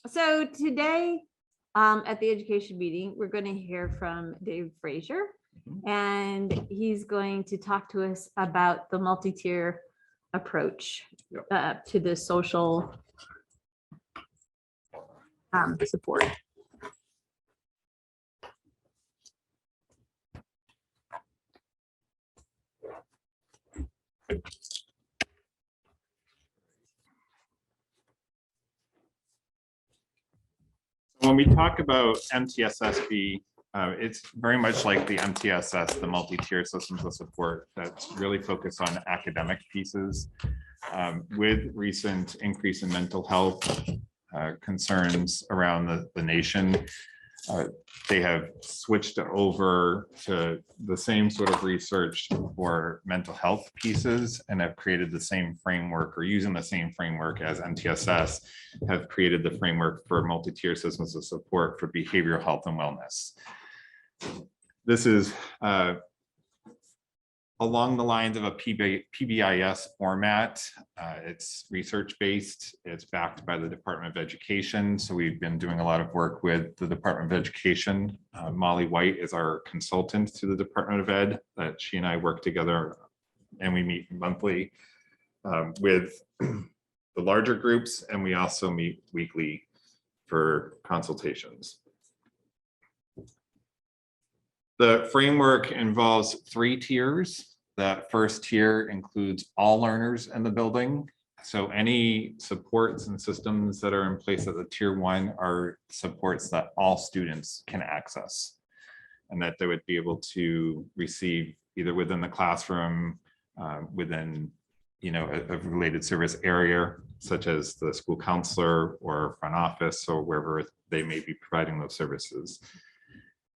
So today at the education meeting, we're going to hear from David Fraser, and he's going to talk to us about the multi-tier approach to the social support. When we talk about MTSSB, it's very much like the MTSS, the multi-tier systems of support that's really focused on academic pieces. With recent increase in mental health concerns around the nation, they have switched over to the same sort of research for mental health pieces and have created the same framework, or using the same framework as MTSS, have created the framework for multi-tier systems of support for behavioral health and wellness. This is along the lines of a PBIS format. It's research-based. It's backed by the Department of Education. So we've been doing a lot of work with the Department of Education. Molly White is our consultant to the Department of Ed, that she and I work together, and we meet monthly with the larger groups, and we also meet weekly for consultations. The framework involves 3 tiers. That first tier includes all learners in the building. So any supports and systems that are in place at the tier 1 are supports that all students can access, and that they would be able to receive either within the classroom, within a related service area, such as the school counselor or front office, or wherever they may be providing those services.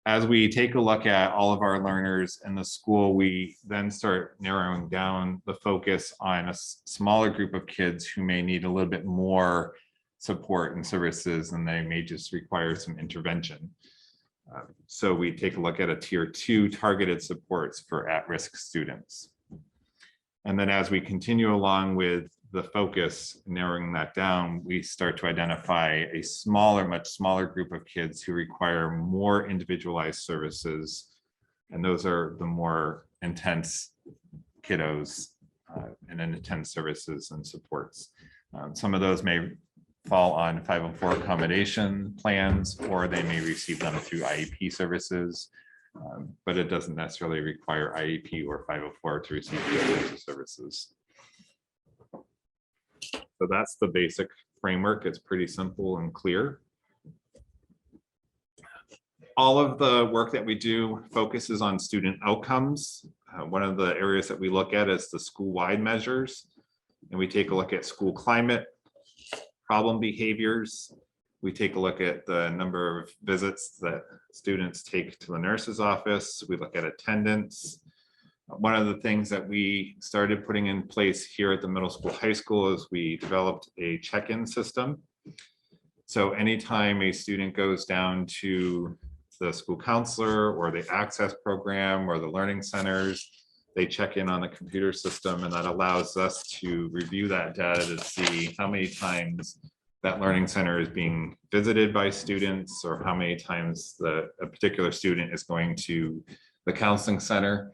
As we take a look at all of our learners in the school, we then start narrowing down the focus on a smaller group of kids who may need a little bit more support and services, and they may just require some intervention. So we take a look at a tier 2 targeted supports for at-risk students. And then as we continue along with the focus, narrowing that down, we start to identify a much smaller group of kids who require more individualized services. And those are the more intense kiddos and intense services and supports. Some of those may fall on 504 accommodation plans, or they may receive them through IEP services. But it doesn't necessarily require IEP or 504 to receive these types of services. So that's the basic framework. It's pretty simple and clear. All of the work that we do focuses on student outcomes. One of the areas that we look at is the school-wide measures. And we take a look at school climate, problem behaviors. We take a look at the number of visits that students take to the nurse's office. We look at attendance. One of the things that we started putting in place here at the middle school, high school, is we developed a check-in system. So anytime a student goes down to the school counselor or the access program or the learning centers, they check in on the computer system, and that allows us to review that data to see how many times that learning center is being visited by students, or how many times a particular student is going to the counseling center.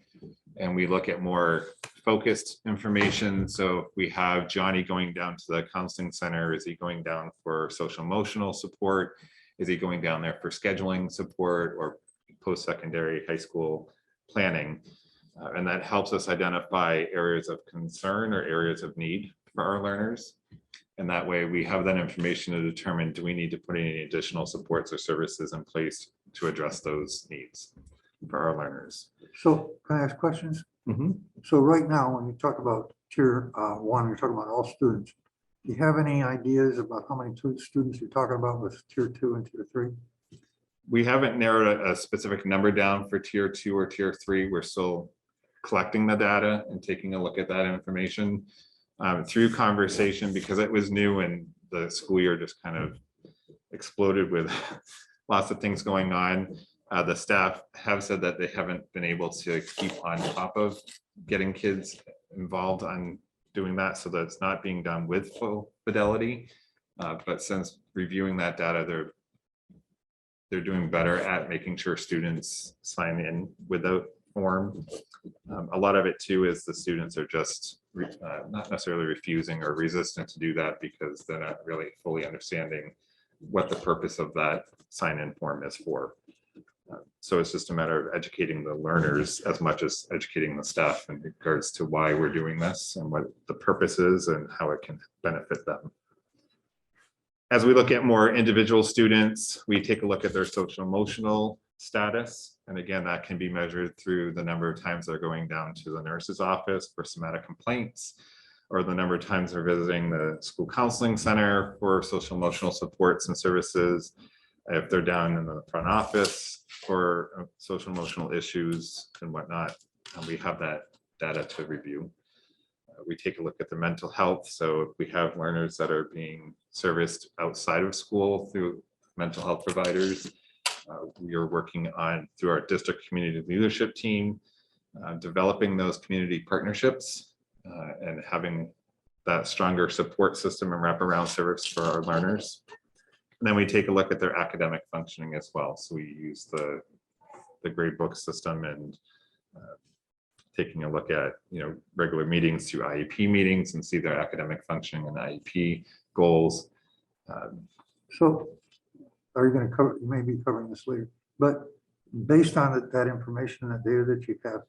And we look at more focused information. So if we have Johnny going down to the counseling center, is he going down for social emotional support? Is he going down there for scheduling support or post-secondary high school planning? And that helps us identify areas of concern or areas of need for our learners. And that way we have that information to determine, do we need to put any additional supports or services in place to address those needs for our learners. So can I ask questions? Mm-hmm. So right now, when you talk about tier 1, you're talking about all students. Do you have any ideas about how many students you're talking about with tier 2 and tier 3? We haven't narrowed a specific number down for tier 2 or tier 3. We're still collecting the data and taking a look at that information through conversation, because it was new and the school year just kind of exploded with lots of things going on. The staff have said that they haven't been able to keep on top of getting kids involved on doing that, so that it's not being done with full fidelity. But since reviewing that data, they're doing better at making sure students sign in without form. A lot of it too is the students are just not necessarily refusing or resistant to do that because they're not really fully understanding what the purpose of that sign-in form is for. So it's just a matter of educating the learners as much as educating the staff in regards to why we're doing this and what the purpose is and how it can benefit them. As we look at more individual students, we take a look at their social emotional status. And again, that can be measured through the number of times they're going down to the nurse's office for somatic complaints, or the number of times they're visiting the school counseling center for social emotional supports and services, if they're down in the front office for social emotional issues and whatnot. And we have that data to review. We take a look at the mental health. So if we have learners that are being serviced outside of school through mental health providers, we are working on, through our district community leadership team, developing those community partnerships and having that stronger support system and wraparound service for our learners. And then we take a look at their academic functioning as well. So we use the grade book system and taking a look at regular meetings through IEP meetings and see their academic functioning and IEP goals. So are you going to cover, you may be covering this later, but based on that information, that data that you have,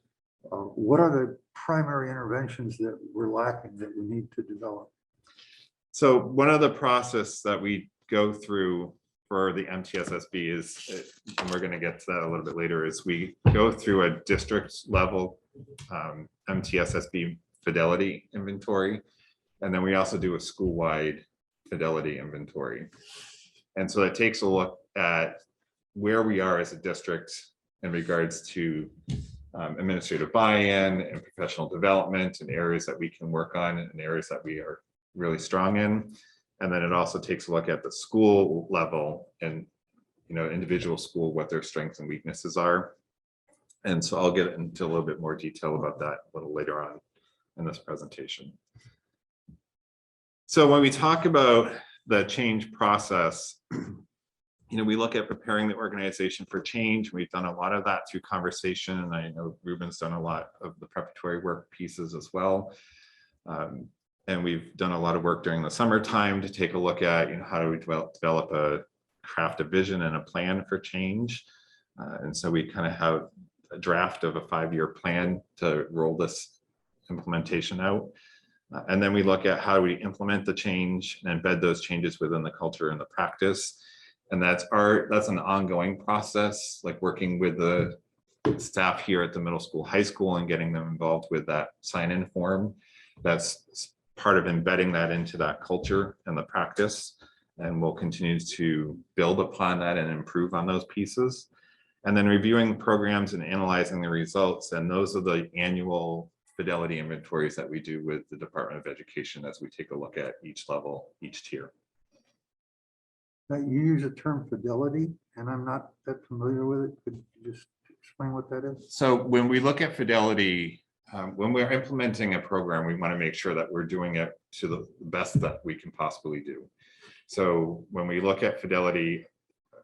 what are the primary interventions that we're lacking that we need to develop? So one of the process that we go through for the MTSSB is, and we're going to get to that a little bit later, is we go through a district level MTSSB Fidelity Inventory. And then we also do a school-wide Fidelity Inventory. And so it takes a look at where we are as a district in regards to administrative buy-in and professional development and areas that we can work on and areas that we are really strong in. And then it also takes a look at the school level and individual school, what their strengths and weaknesses are. And so I'll get into a little bit more detail about that a little later on in this presentation. So when we talk about the change process, we look at preparing the organization for change. We've done a lot of that through conversation, and I know Ruben's done a lot of the preparatory work pieces as well. And we've done a lot of work during the summertime to take a look at, how do we craft a vision and a plan for change. And so we kind of have a draft of a 5-year plan to roll this implementation out. And then we look at how do we implement the change and embed those changes within the culture and the practice. And that's an ongoing process, like working with the staff here at the middle school, high school, and getting them involved with that sign-in form. That's part of embedding that into that culture and the practice. And we'll continue to build upon that and improve on those pieces. And then reviewing programs and analyzing the results. And those are the annual Fidelity inventories that we do with the Department of Education as we take a look at each level, each tier. Now, you use the term fidelity, and I'm not that familiar with it. Could you just explain what that is? So when we look at fidelity, when we're implementing a program, we want to make sure that we're doing it to the best that we can possibly do. So when we look at fidelity,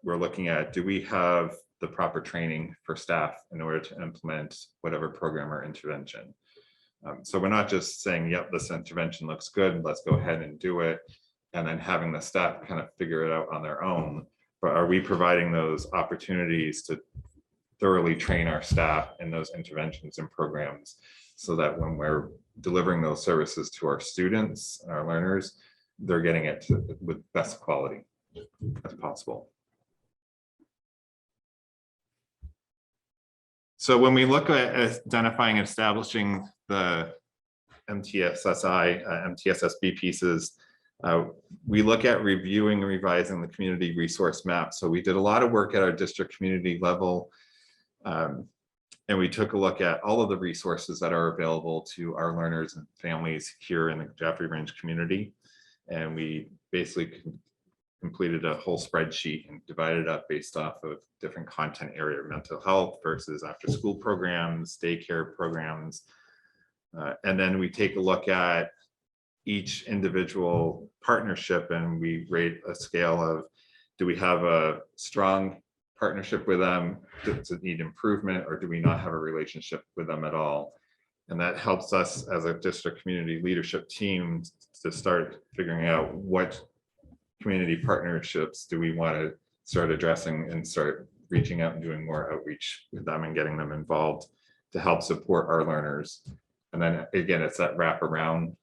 we're looking at, do we have the proper training for staff in order to implement whatever program or intervention? So we're not just saying, yep, this intervention looks good, let's go ahead and do it, and then having the staff kind of figure it out on their own. But are we providing those opportunities to thoroughly train our staff in those interventions and programs so that when we're delivering those services to our students and our learners, they're getting it with best quality as possible. So when we look at identifying and establishing the MTSSB pieces, we look at reviewing and revising the community resource map. So we did a lot of work at our district community level, and we took a look at all of the resources that are available to our learners and families here in the Jaffrey Range community. And we basically completed a whole spreadsheet and divided it up based off of different content area, mental health versus after school programs, daycare programs. And then we take a look at each individual partnership, and we rate a scale of, do we have a strong partnership with them? Does it need improvement, or do we not have a relationship with them at all? And that helps us as a district community leadership team to start figuring out what community partnerships do we want to start addressing and start reaching out and doing more outreach with them and getting them involved to help support our learners. And then again, it's that wraparound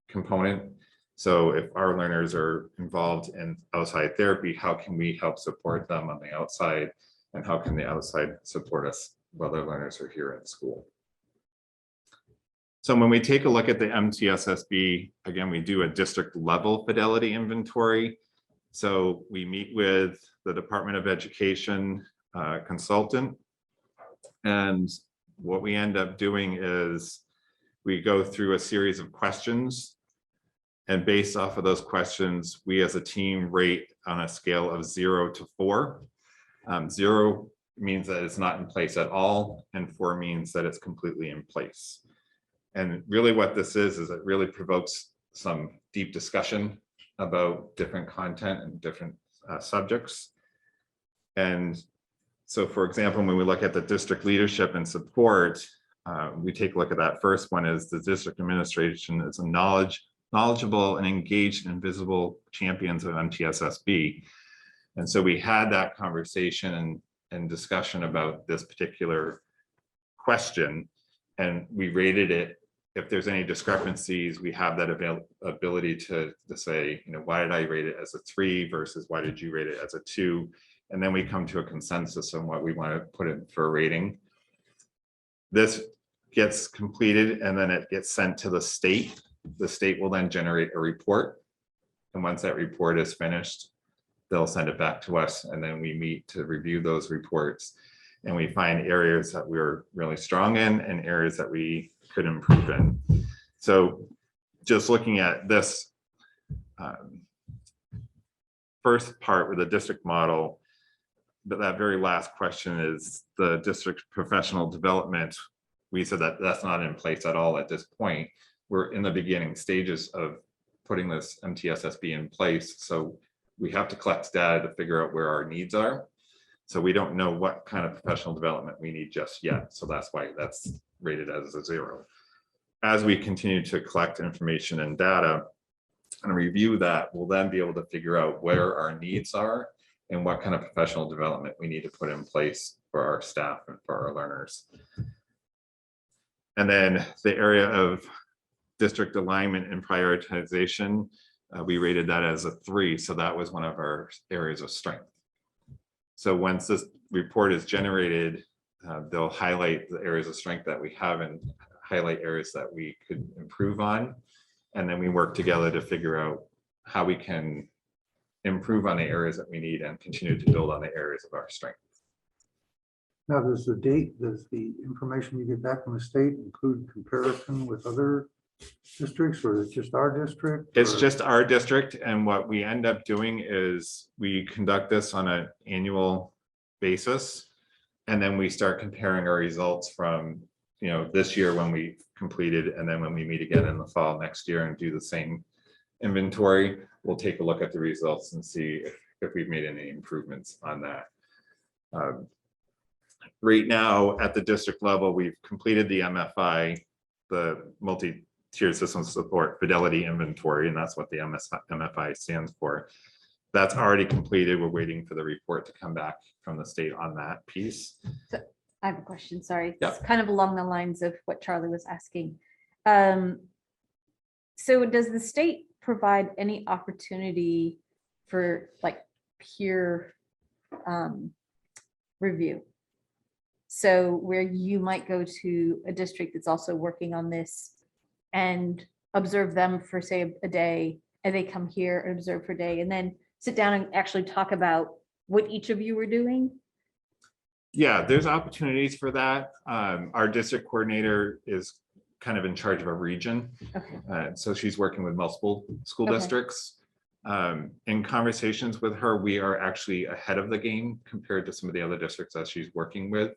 component. So if our learners are involved in outside therapy, how can we help support them on the outside? And how can the outside support us while their learners are here in school? So when we take a look at the MTSSB, again, we do a district level fidelity inventory. So we meet with the Department of Education consultant. And what we end up doing is we go through a series of questions. And based off of those questions, we as a team rate on a scale of 0 to 4. 0 means that it's not in place at all, and 4 means that it's completely in place. And really what this is it really provokes some deep discussion about different content and different subjects. And so, for example, when we look at the district leadership and support, we take a look at that. First one is the district administration is a knowledgeable and engaged and visible champions of MTSSB. And so we had that conversation and discussion about this particular question, and we rated it. If there's any discrepancies, we have that ability to say, why did I rate it as a 3 versus why did you rate it as a 2? And then we come to a consensus on what we want to put in for a rating. This gets completed and then it gets sent to the state. The state will then generate a report. And once that report is finished, they'll send it back to us, and then we meet to review those reports. And we find areas that we're really strong in and areas that we could improve in. So just looking at this first part with the district model, but that very last question is the district professional development. We said that that's not in place at all at this point. We're in the beginning stages of putting this MTSSB in place. So we have to collect data to figure out where our needs are. So we don't know what kind of professional development we need just yet. So that's why that's rated as a 0. As we continue to collect information and data and review that, we'll then be able to figure out where our needs are and what kind of professional development we need to put in place for our staff and for our learners. And then the area of district alignment and prioritization, we rated that as a 3. So that was one of our areas of strength. So once this report is generated, they'll highlight the areas of strength that we have and highlight areas that we could improve on. And then we work together to figure out how we can improve on the areas that we need and continue to build on the areas of our strength. Now, does the information you get back from the state include comparison with other districts, or is it just our district? It's just our district, and what we end up doing is we conduct this on an annual basis, and then we start comparing our results from this year when we completed, and then when we meet again in the fall next year and do the same inventory, we'll take a look at the results and see if we've made any improvements on that. Right now at the district level, we've completed the MFI, the multi-tier system support Fidelity Inventory, and that's what the MFI stands for. That's already completed. We're waiting for the report to come back from the state on that piece. So I have a question, sorry. Yeah. It's kind of along the lines of what Charlie was asking. So does the state provide any opportunity for like peer review? So where you might go to a district that's also working on this and observe them for say a day, and they come here and observe for a day and then sit down and actually talk about what each of you were doing? Yeah, there's opportunities for that. Our district coordinator is kind of in charge of a region. Okay. So she's working with multiple school Okay. districts. In conversations with her, we are actually ahead of the game compared to some of the other districts that she's working with.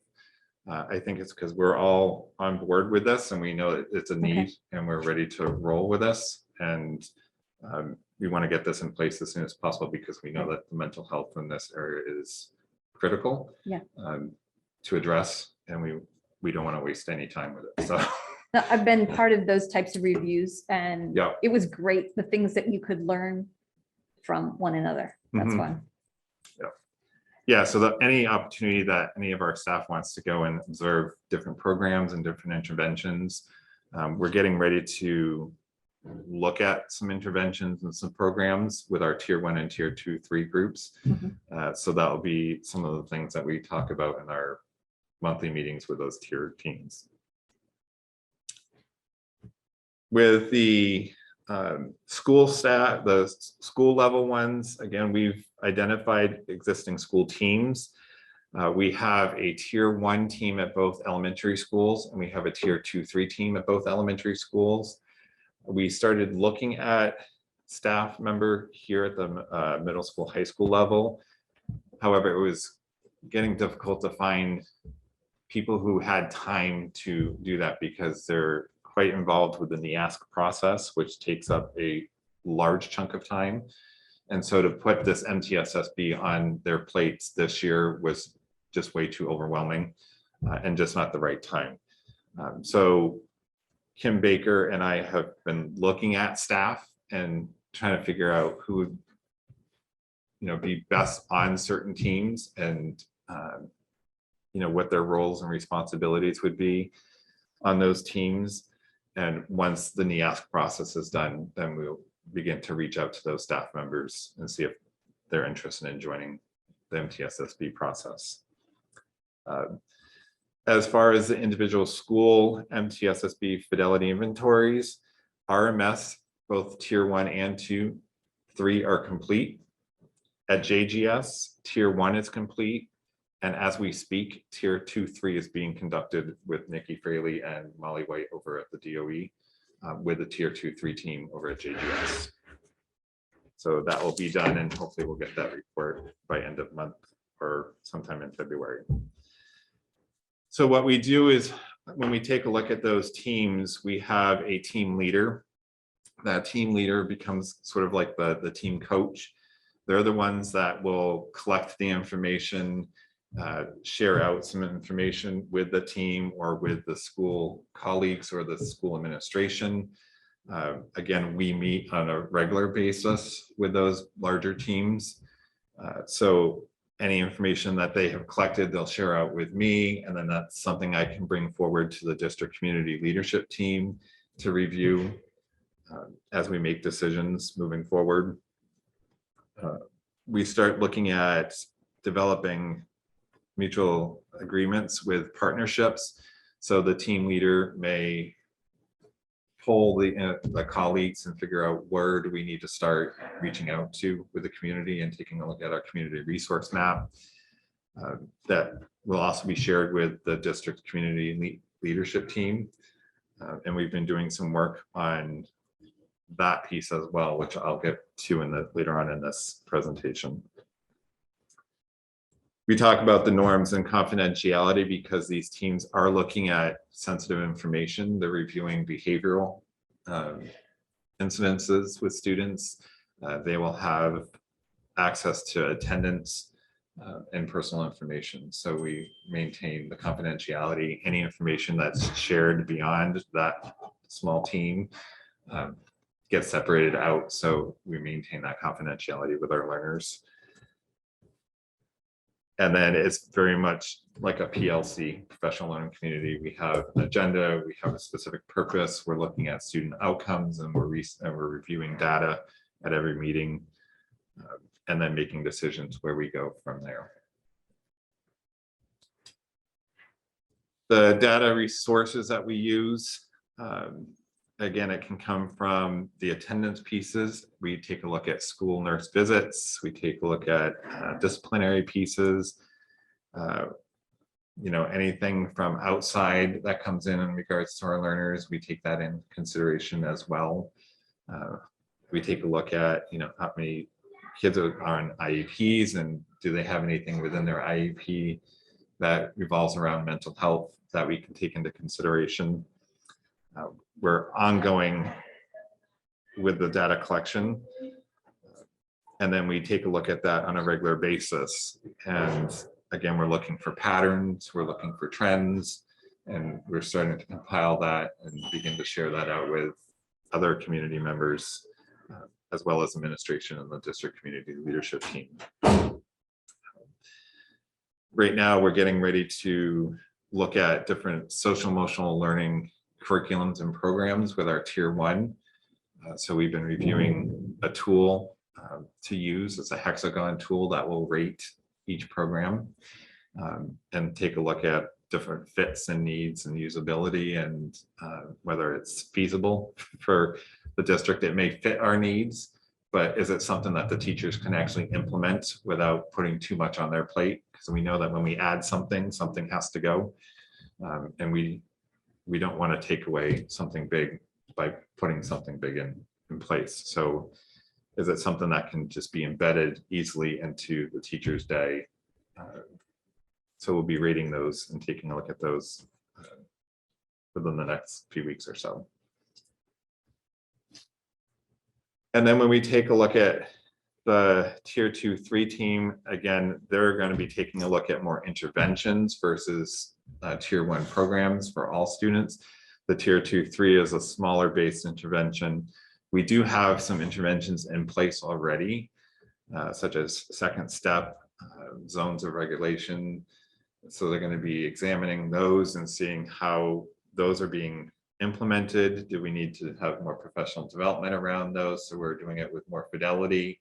I think it's because we're all on board with this and we know that it's a need and we're ready to roll with this. And we want to get this in place as soon as possible because we know that the mental health in this area is critical to address, and we don't want to waste any time with it. So No, I've been part of those types of reviews, and Yeah. it was great. The things that you could learn from one another. That's Mhm. fun. Yeah, so that any opportunity that any of our staff wants to go and observe different programs and different interventions, we're getting ready to look at some interventions and some programs with our tier 1 and tier 2, 3 groups. So that will be some of the things that we talk about in our monthly meetings with those tier teams. With the school staff, the school level ones, again, we've identified existing school teams. We have a tier 1 team at both elementary schools, and we have a tier 2, 3 team at both elementary schools. We started looking at staff member here at the middle school, high school level. However, it was getting difficult to find people who had time to do that because they're quite involved within the ask process, which takes up a large chunk of time. And so to put this MTSSB on their plates this year was just way too overwhelming and just not the right time. So Kim Baker and I have been looking at staff and trying to figure out who would, be best on certain teams and, what their roles and responsibilities would be on those teams. And once the NEASC process is done, then we'll begin to reach out to those staff members and see if they're interested in joining the MTSSB process. As far as the individual school MTSSB Fidelity Inventories, RMS, both tier 1 and 2, 3 are complete. At JGS, tier 1 is complete. And as we speak, tier 2, 3 is being conducted with Nikki Fraley and Molly White over at the DOE with the tier 2, 3 team over at JGS. So that will be done, and hopefully we'll get that report by end of month or sometime in February. So what we do is when we take a look at those teams, we have a team leader. That team leader becomes sort of like the team coach. They're the ones that will collect the information, share out some information with the team or with the school colleagues or the school administration. Again, we meet on a regular basis with those larger teams. So any information that they have collected, they'll share out with me, and then that's something I can bring forward to the district community leadership team to review as we make decisions moving forward. We start looking at developing mutual agreements with partnerships. So the team leader may poll the colleagues and figure out where do we need to start reaching out to with the community and taking a look at our community resource map. That will also be shared with the district community leadership team. And we've been doing some work on that piece as well, which I'll get to later on in this presentation. We talk about the norms and confidentiality because these teams are looking at sensitive information. They're reviewing behavioral incidences with students. They will have access to attendance and personal information. So we maintain the confidentiality. Any information that's shared beyond that small team gets separated out. So we maintain that confidentiality with our learners. And then it's very much like a PLC, professional learning community. We have an agenda, we have a specific purpose. We're looking at student outcomes, and we're reviewing data at every meeting, and then making decisions where we go from there. The data resources that we use, again, it can come from the attendance pieces. We take a look at school nurse visits. We take a look at disciplinary pieces. Anything from outside that comes in regards to our learners, we take that in consideration as well. We take a look at, how many kids are on IEPs and do they have anything within their IEP that revolves around mental health that we can take into consideration. We're ongoing with the data collection. And then we take a look at that on a regular basis. And again, we're looking for patterns, we're looking for trends, and we're starting to compile that and begin to share that out with other community members, as well as administration and the district community leadership team. Right now, we're getting ready to look at different social emotional learning curriculums and programs with our tier 1. So we've been reviewing a tool to use. It's a hexagon tool that will rate each program and take a look at different fits and needs and usability, and whether it's feasible for the district. It may fit our needs, but is it something that the teachers can actually implement without putting too much on their plate? Because we know that when we add something, something has to go. And we don't want to take away something big by putting something big in place. So is it something that can just be embedded easily into the teacher's day? So we'll be rating those and taking a look at those within the next few weeks or so. And then when we take a look at the tier 2-3 team, again, they're going to be taking a look at more interventions versus tier 1 programs for all students. The tier 2-3 is a smaller based intervention. We do have some interventions in place already, such as second step, zones of regulation. So they're going to be examining those and seeing how those are being implemented. Do we need to have more professional development around those? So we're doing it with more fidelity.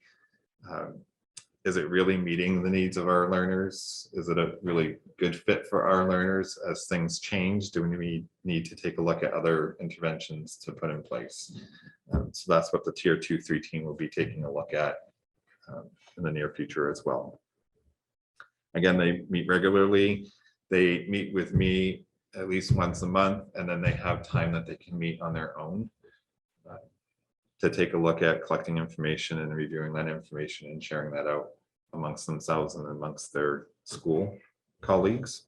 Is it really meeting the needs of our learners? Is it a really good fit for our learners? As things change, do we need to take a look at other interventions to put in place? So that's what the tier 2-3 team will be taking a look at in the near future as well. Again, they meet regularly. They meet with me at least once a month, and then they have time that they can meet on their own to take a look at collecting information and reviewing that information and sharing that out amongst themselves and amongst their school colleagues.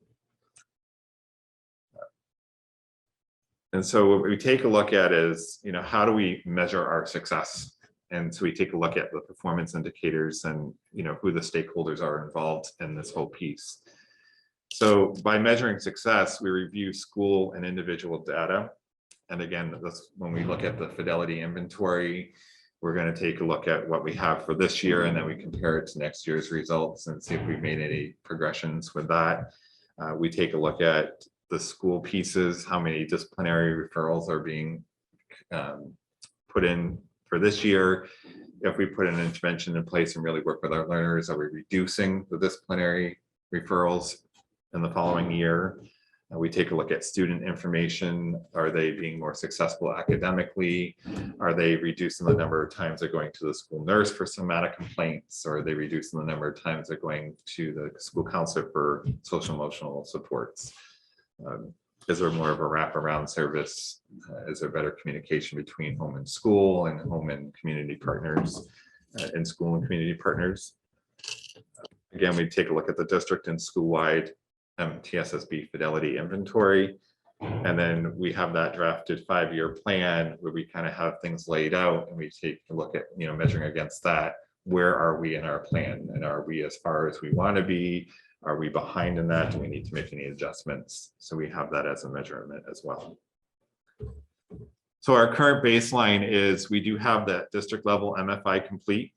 And so what we take a look at is, how do we measure our success? And so we take a look at the performance indicators and, who the stakeholders are involved in this whole piece. So by measuring success, we review school and individual data. And again, that's when we look at the Fidelity Inventory, we're going to take a look at what we have for this year, and then we compare it to next year's results and see if we've made any progressions with that. We take a look at the school pieces, how many disciplinary referrals are being put in for this year. If we put an intervention in place and really work with our learners, are we reducing the disciplinary referrals in the following year? We take a look at student information. Are they being more successful academically? Are they reducing the number of times they're going to the school nurse for somatic complaints? Or are they reducing the number of times they're going to the school counselor for social emotional supports? Is there more of a wraparound service? Is there better communication between home and school and home and community partners and school and community partners? Again, we take a look at the district and school-wide MTSSB Fidelity Inventory. And then we have that drafted 5-year plan where we kind of have things laid out, and we take a look at, measuring against that. Where are we in our plan? And are we as far as we want to be? Are we behind in that? Do we need to make any adjustments? So we have that as a measurement as well. So our current baseline is we do have that district level MFI complete.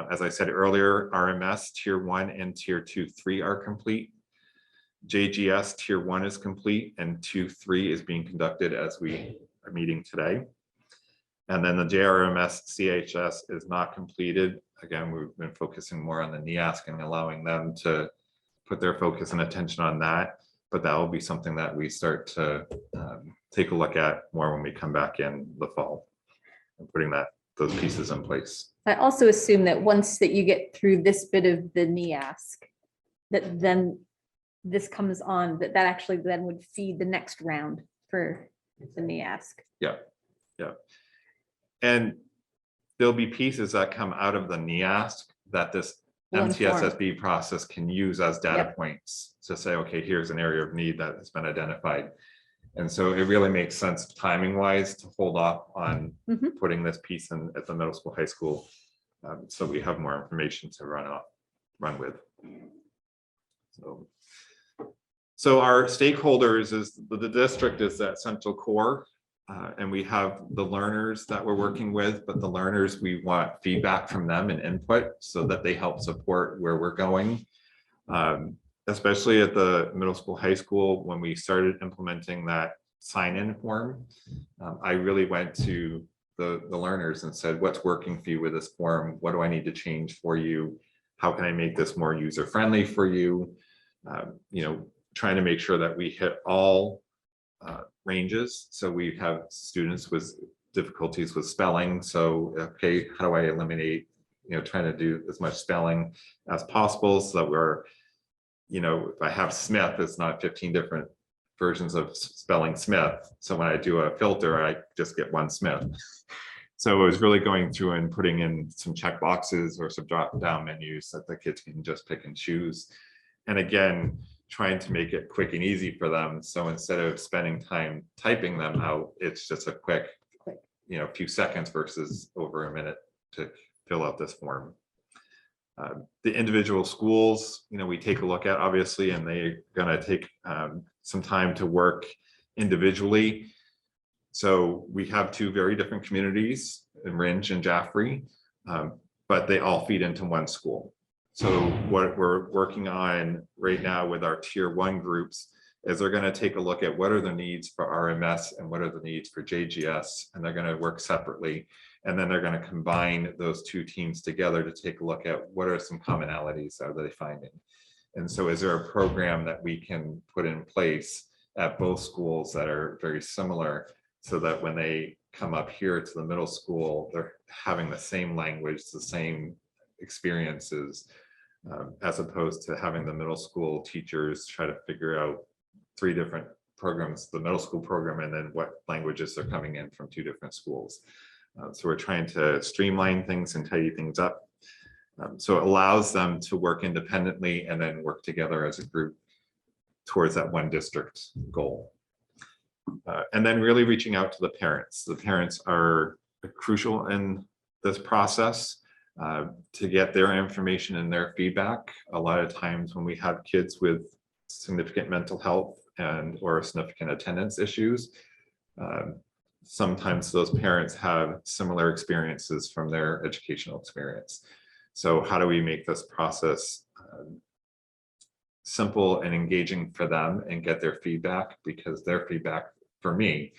As I said earlier, RMS tier 1 and tier 2-3 are complete. JGS tier 1 is complete, and 2-3 is being conducted as we are meeting today. And then the JRMS CHS is not completed. Again, we've been focusing more on the NEASC and allowing them to put their focus and attention on that. But that will be something that we start to take a look at more when we come back in the fall and putting those pieces in place. I also assume that once that you get through this bit of the NEASC, that then this comes on, that actually then would feed the next round for the NEASC. Yeah. And there'll be pieces that come out of the NEASC that this MTSSB process can use as data points to say, okay, here's an area of need that has been identified. And so it really makes sense timing wise to hold off on Mhm. putting this piece in at the middle school, high school. So we have more information to run with. So our stakeholders is the district is that central core. And we have the learners that we're working with, but the learners, we want feedback from them and input so that they help support where we're going. Especially at the middle school, high school, when we started implementing that sign-in form, I really went to the learners and said, what's working for you with this form? What do I need to change for you? How can I make this more user-friendly for you? Trying to make sure that we hit all ranges. So we have students with difficulties with spelling. So, okay, how do I eliminate, trying to do as much spelling as possible so that we're, if I have Smith, it's not 15 different versions of spelling Smith. So when I do a filter, I just get one Smith. So I was really going through and putting in some check boxes or some drop down menus that the kids can just pick and choose. And again, trying to make it quick and easy for them. So instead of spending time typing them out, it's just a quick, few seconds versus over a minute to fill out this form. The individual schools, we take a look at obviously, and they're going to take some time to work individually. So we have two very different communities in Ringe and Jaffrey, but they all feed into one school. So what we're working on right now with our tier 1 groups is they're going to take a look at what are the needs for RMS and what are the needs for JGS, and they're going to work separately. And then they're going to combine those two teams together to take a look at what are some commonalities are they finding. And so is there a program that we can put in place at both schools that are very similar so that when they come up here to the middle school, they're having the same language, the same experiences, as opposed to having the middle school teachers try to figure out 3 different programs, the middle school program, and then what languages they're coming in from 2 different schools. So we're trying to streamline things and tidy things up. So it allows them to work independently and then work together as a group towards that one district goal. And then really reaching out to the parents. The parents are crucial in this process to get their information and their feedback. A lot of times when we have kids with significant mental health or significant attendance issues, sometimes those parents have similar experiences from their educational experience. So how do we make this process simple and engaging for them and get their feedback? Because their feedback for me,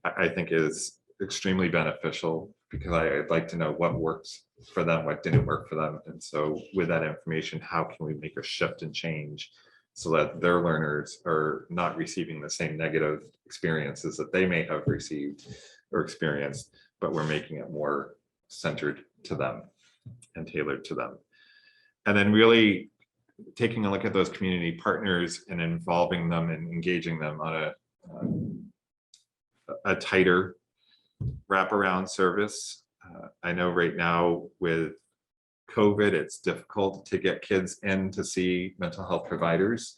I think is extremely beneficial, because I'd like to know what works for them, what didn't work for them. And so with that information, how can we make a shift and change so that their learners are not receiving the same negative experiences that they may have received or experienced, but we're making it more centered to them and tailored to them. And then really taking a look at those community partners and involving them and engaging them on a tighter wraparound service. I know right now with COVID, it's difficult to get kids in to see mental health providers.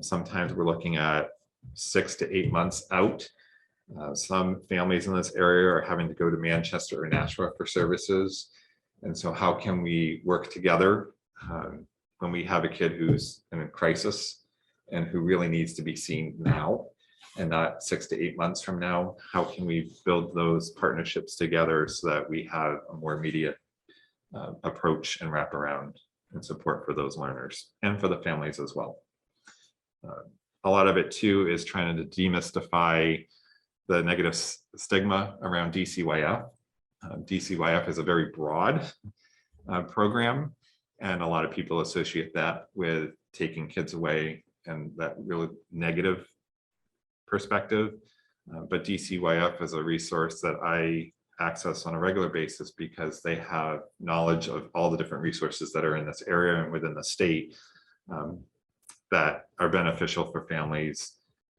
Sometimes we're looking at 6 to 8 months out. Some families in this area are having to go to Manchester or Nashua for services. And so how can we work together when we have a kid who's in a crisis and who really needs to be seen now and not 6 to 8 months from now? How can we build those partnerships together so that we have a more immediate approach and wraparound and support for those learners and for the families as well? A lot of it too is trying to demystify the negative stigma around DCYF. DCYF is a very broad program, and a lot of people associate that with taking kids away and that really negative perspective. But DCYF is a resource that I access on a regular basis because they have knowledge of all the different resources that are in this area and within the state that are beneficial for families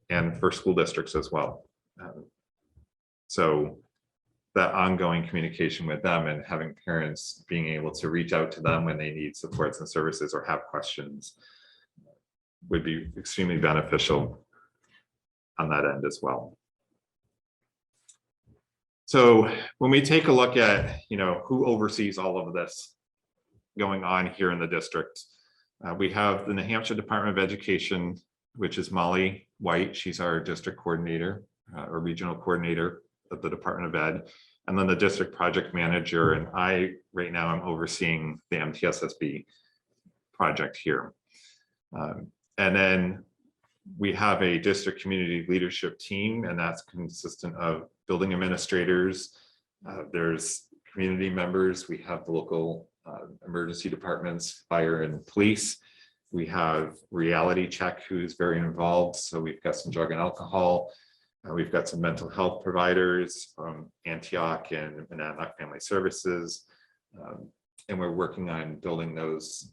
and for school districts as well. So that ongoing communication with them and having parents being able to reach out to them when they need supports and services or have questions would be extremely beneficial. on that end as well. So when we take a look at, who oversees all of this going on here in the district, we have the New Hampshire Department of Education, which is Molly White. She's our district coordinator or regional coordinator of the Department of Ed. And then the district project manager. And I, right now, I'm overseeing the MTSSB project here. And then we have a district community leadership team, and that's consistent of building administrators. There's community members. We have the local emergency departments, fire and police. We have Reality Check, who's very involved. So we've got some drug and alcohol. We've got some mental health providers from Antioch and Monadnock Family Services. And we're working on building those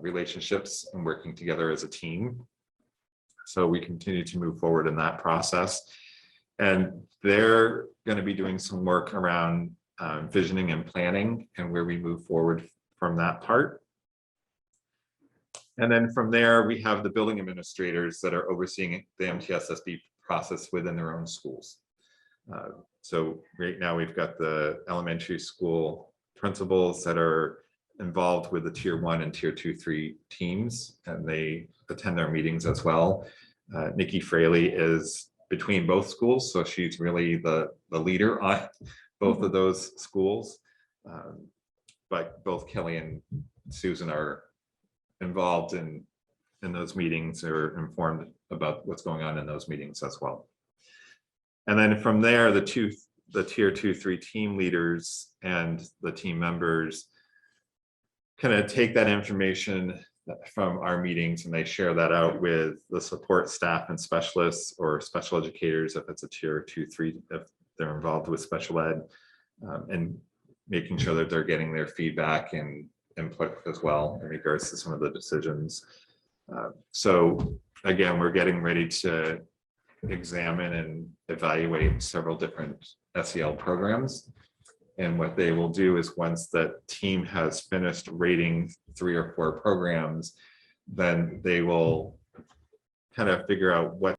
relationships and working together as a team. So we continue to move forward in that process. And they're going to be doing some work around visioning and planning and where we move forward from that part. And then from there, we have the building administrators that are overseeing the MTSSB process within their own schools. So right now we've got the elementary school principals that are involved with the tier 1 and tier 2, 3 teams, and they attend our meetings as well. Nikki Fraley is between both schools, so she's really the leader on both of those schools. But both Kelly and Susan are involved in those meetings, or informed about what's going on in those meetings as well. And then from there, the tier 2, 3 team leaders and the team members kind of take that information from our meetings and they share that out with the support staff and specialists or special educators if it's a tier 2, 3, if they're involved with special ed, and making sure that they're getting their feedback and input as well in regards to some of the decisions. So again, we're getting ready to examine and evaluate several different SEL programs. And what they will do is once that team has finished rating 3 or 4 programs, then they will kind of figure out what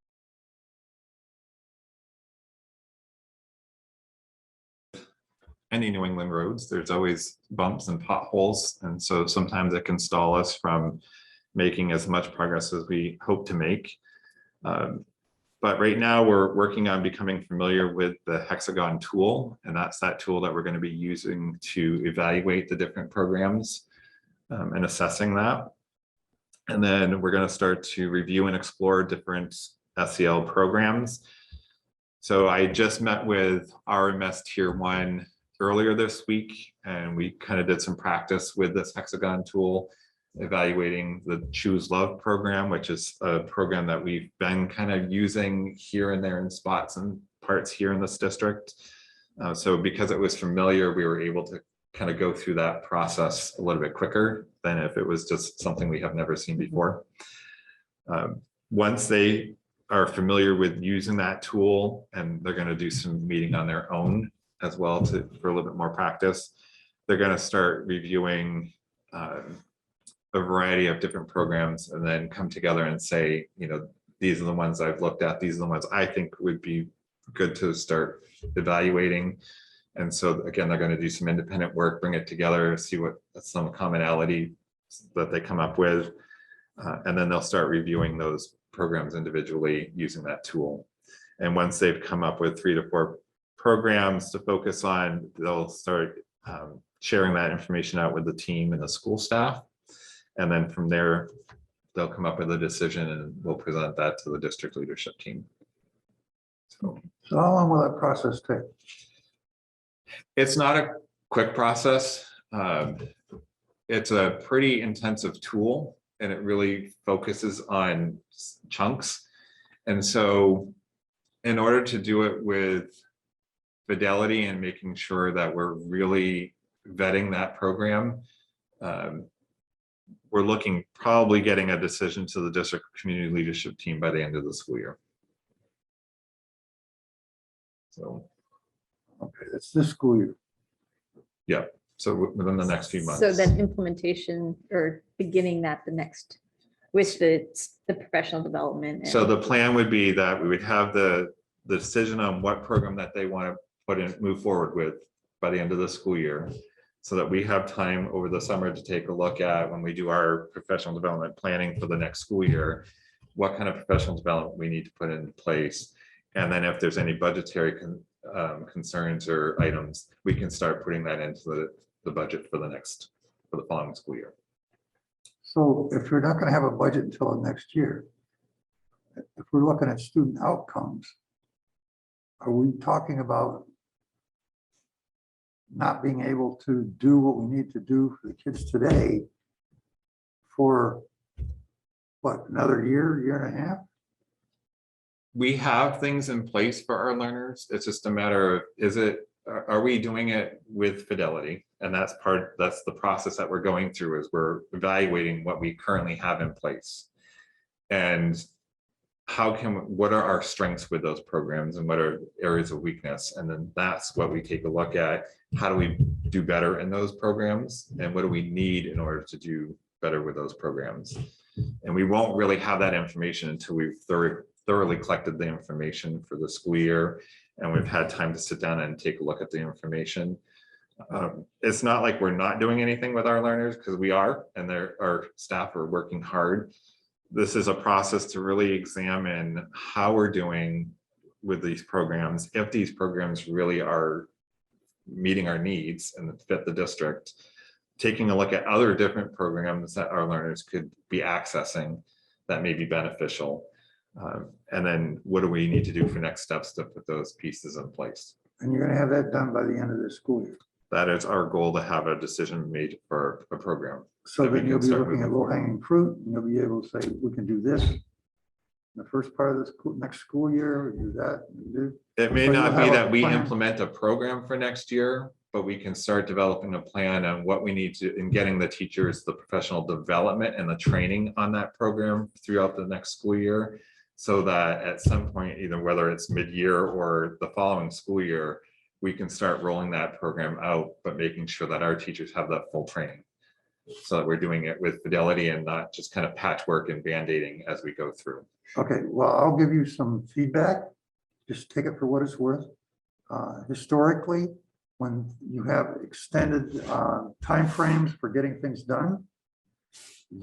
any New England roads, there's always bumps and potholes. And so sometimes it can stall us from making as much progress as we hope to make. But right now we're working on becoming familiar with the Hexagon tool. And that's that tool that we're going to be using to evaluate the different programs and assessing that. And then we're going to start to review and explore different SEL programs. So I just met with RMS Tier 1 earlier this week, and we kind of did some practice with this Hexagon tool, evaluating the Choose Love program, which is a program that we've been kind of using here and there in spots and parts here in this district. So because it was familiar, we were able to kind of go through that process a little bit quicker than if it was just something we have never seen before. Once they are familiar with using that tool, and they're going to do some meeting on their own as well for a little bit more practice, they're going to start reviewing a variety of different programs and then come together and say, these are the ones I've looked at, these are the ones I think would be good to start evaluating. And so again, they're going to do some independent work, bring it together, see what some commonality that they come up with, and then they'll start reviewing those programs individually using that tool. And once they've come up with 3 to 4 programs to focus on, they'll start sharing that information out with the team and the school staff. And then from there, they'll come up with a decision and we'll present that to the district leadership team. So how long will that process take? It's not a quick process. It's a pretty intensive tool, and it really focuses on chunks. And so in order to do it with fidelity and making sure that we're really vetting that program, we're looking probably getting a decision to the district community leadership team by the end of the school year. So, okay, it's this school year. Yeah, so within the next few months. So then implementation or beginning that the next with the professional development. So and- the plan would be that we would have the decision on what program that they want to move forward with by the end of the school year, so that we have time over the summer to take a look at, when we do our professional development planning for the next school year, what kind of professional development we need to put in place. And then if there's any budgetary concerns or items, we can start putting that into the budget for the following school year. So if you're not gonna have a budget until the next year, if we're looking at student outcomes, are we talking about not being able to do what we need to do for the kids today for what, another year and a half? We have things in place for our learners. It's just a matter of, are we doing it with Fidelity? And that's the process that we're going through, is we're evaluating what we currently have in place. And what are our strengths with those programs, and what are areas of weakness? And then that's what we take a look at. How do we do better in those programs? And what do we need in order to do better with those programs? And we won't really have that information until we've thoroughly collected the information for the school year, and we've had time to sit down and take a look at the information. It's not like we're not doing anything with our learners, because we are, and our staff are working hard. This is a process to really examine how we're doing with these programs, if these programs really are meeting our needs and fit the district, taking a look at other different programs that our learners could be accessing that may be beneficial. And then what do we need to do for next steps to put those pieces in place? And you're gonna have that done by the end of the school year. That is our goal, to have a decision made for a program. So that we then you'll can be start looking at moving forward. low-hanging fruit, and you'll be able to say, we can do this in the first part of the next school year, or do that. It may So not you'll be have a that we plan. implement a program for next year, but we can start developing a plan on what we need to, in getting the teachers the professional development and the training on that program throughout the next school year. So that at some point, either whether it's mid-year or the following school year, we can start rolling that program out, but making sure that our teachers have that full training. So that we're doing it with Fidelity and not just kind of patchwork and band-aiding as we go through. Okay, well, I'll give you some feedback. Just take it for what it's worth. Historically, when you have extended timeframes for getting things done,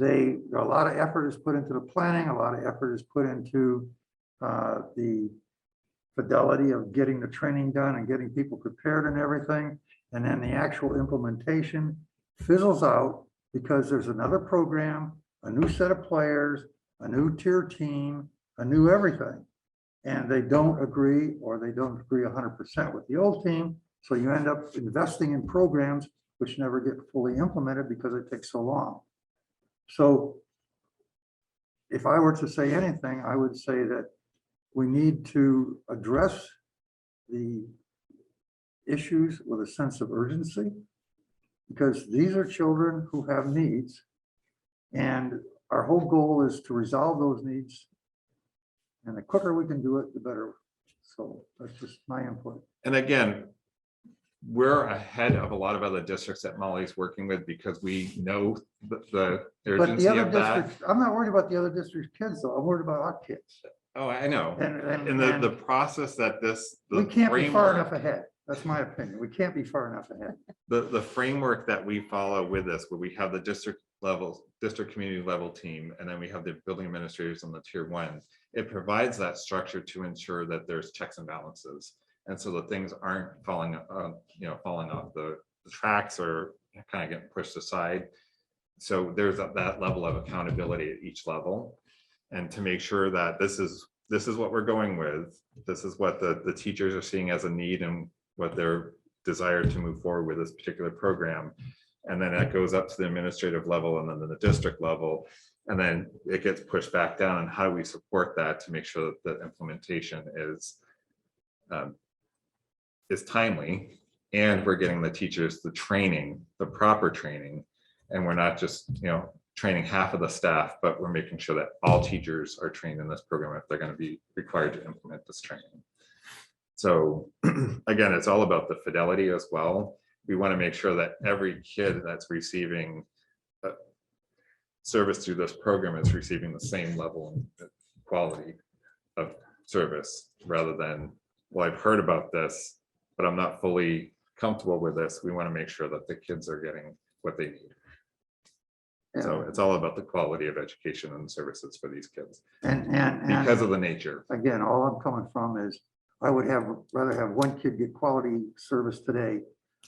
a lot of effort is put into the planning, a lot of effort is put into the fidelity of getting the training done and getting people prepared and everything. And then the actual implementation fizzles out because there's another program, a new set of players, a new tier team, a new everything. And they don't agree, or they don't agree 100% with the old team. So you end up investing in programs which never get fully implemented because it takes so long. So if I were to say anything, I would say that we need to address the issues with a sense of urgency, because these are children who have needs, and our whole goal is to resolve those needs. And the quicker we can do it, the better. So that's just my input. And again, we're ahead of a lot of other districts that Molly's working with, because we know the But urgency the other of that. districts, I'm not worried about the other districts' kids, though. I'm worried about our kids. Oh, I know. And And the process that we can't be far framework- enough ahead. That's my opinion. We can't be far enough ahead. The framework that we follow with this, where we have the district community level team, and then we have the building administrators on the tier one, it provides that structure to ensure that there's checks and balances. And so the things aren't falling off the tracks or kind of getting pushed aside. So there's that level of accountability at each level. And to make sure that this is what we're going with, this is what the teachers are seeing as a need and what their desire to move forward with this particular program. And then that goes up to the administrative level and then the district level. And then it gets pushed back down. And how do we support that to make sure that the implementation is timely, and we're getting the teachers the training, the proper training. And we're not just, training half of the staff, but we're making sure that all teachers are trained in this program if they're going to be required to implement this training. So again, it's all about the fidelity as well. We want to make sure that every kid that's receiving service through this program is receiving the same level and quality of service, rather than, well, I've heard about this, but I'm not fully comfortable with this. We want to make sure that the kids are getting what they need. So it's all about the quality of education and services for these kids And because of the nature. again, all I'm coming from is I would rather have one kid get quality service today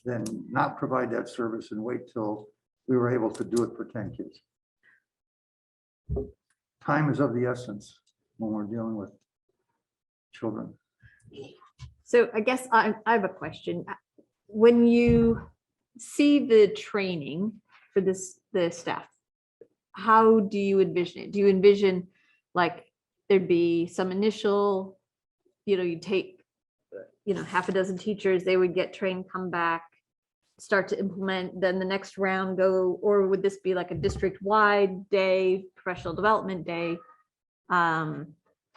than not provide that service and wait till we were able to do it for 10 kids. Time is of the essence when we're dealing with children. So I guess I have a question. When you see the training for the staff, how do you envision it? Do you envision like there'd be some initial, you take, half a dozen teachers, they would get trained, come back, start to implement, then the next round go, or would this be like a district-wide day, professional development day,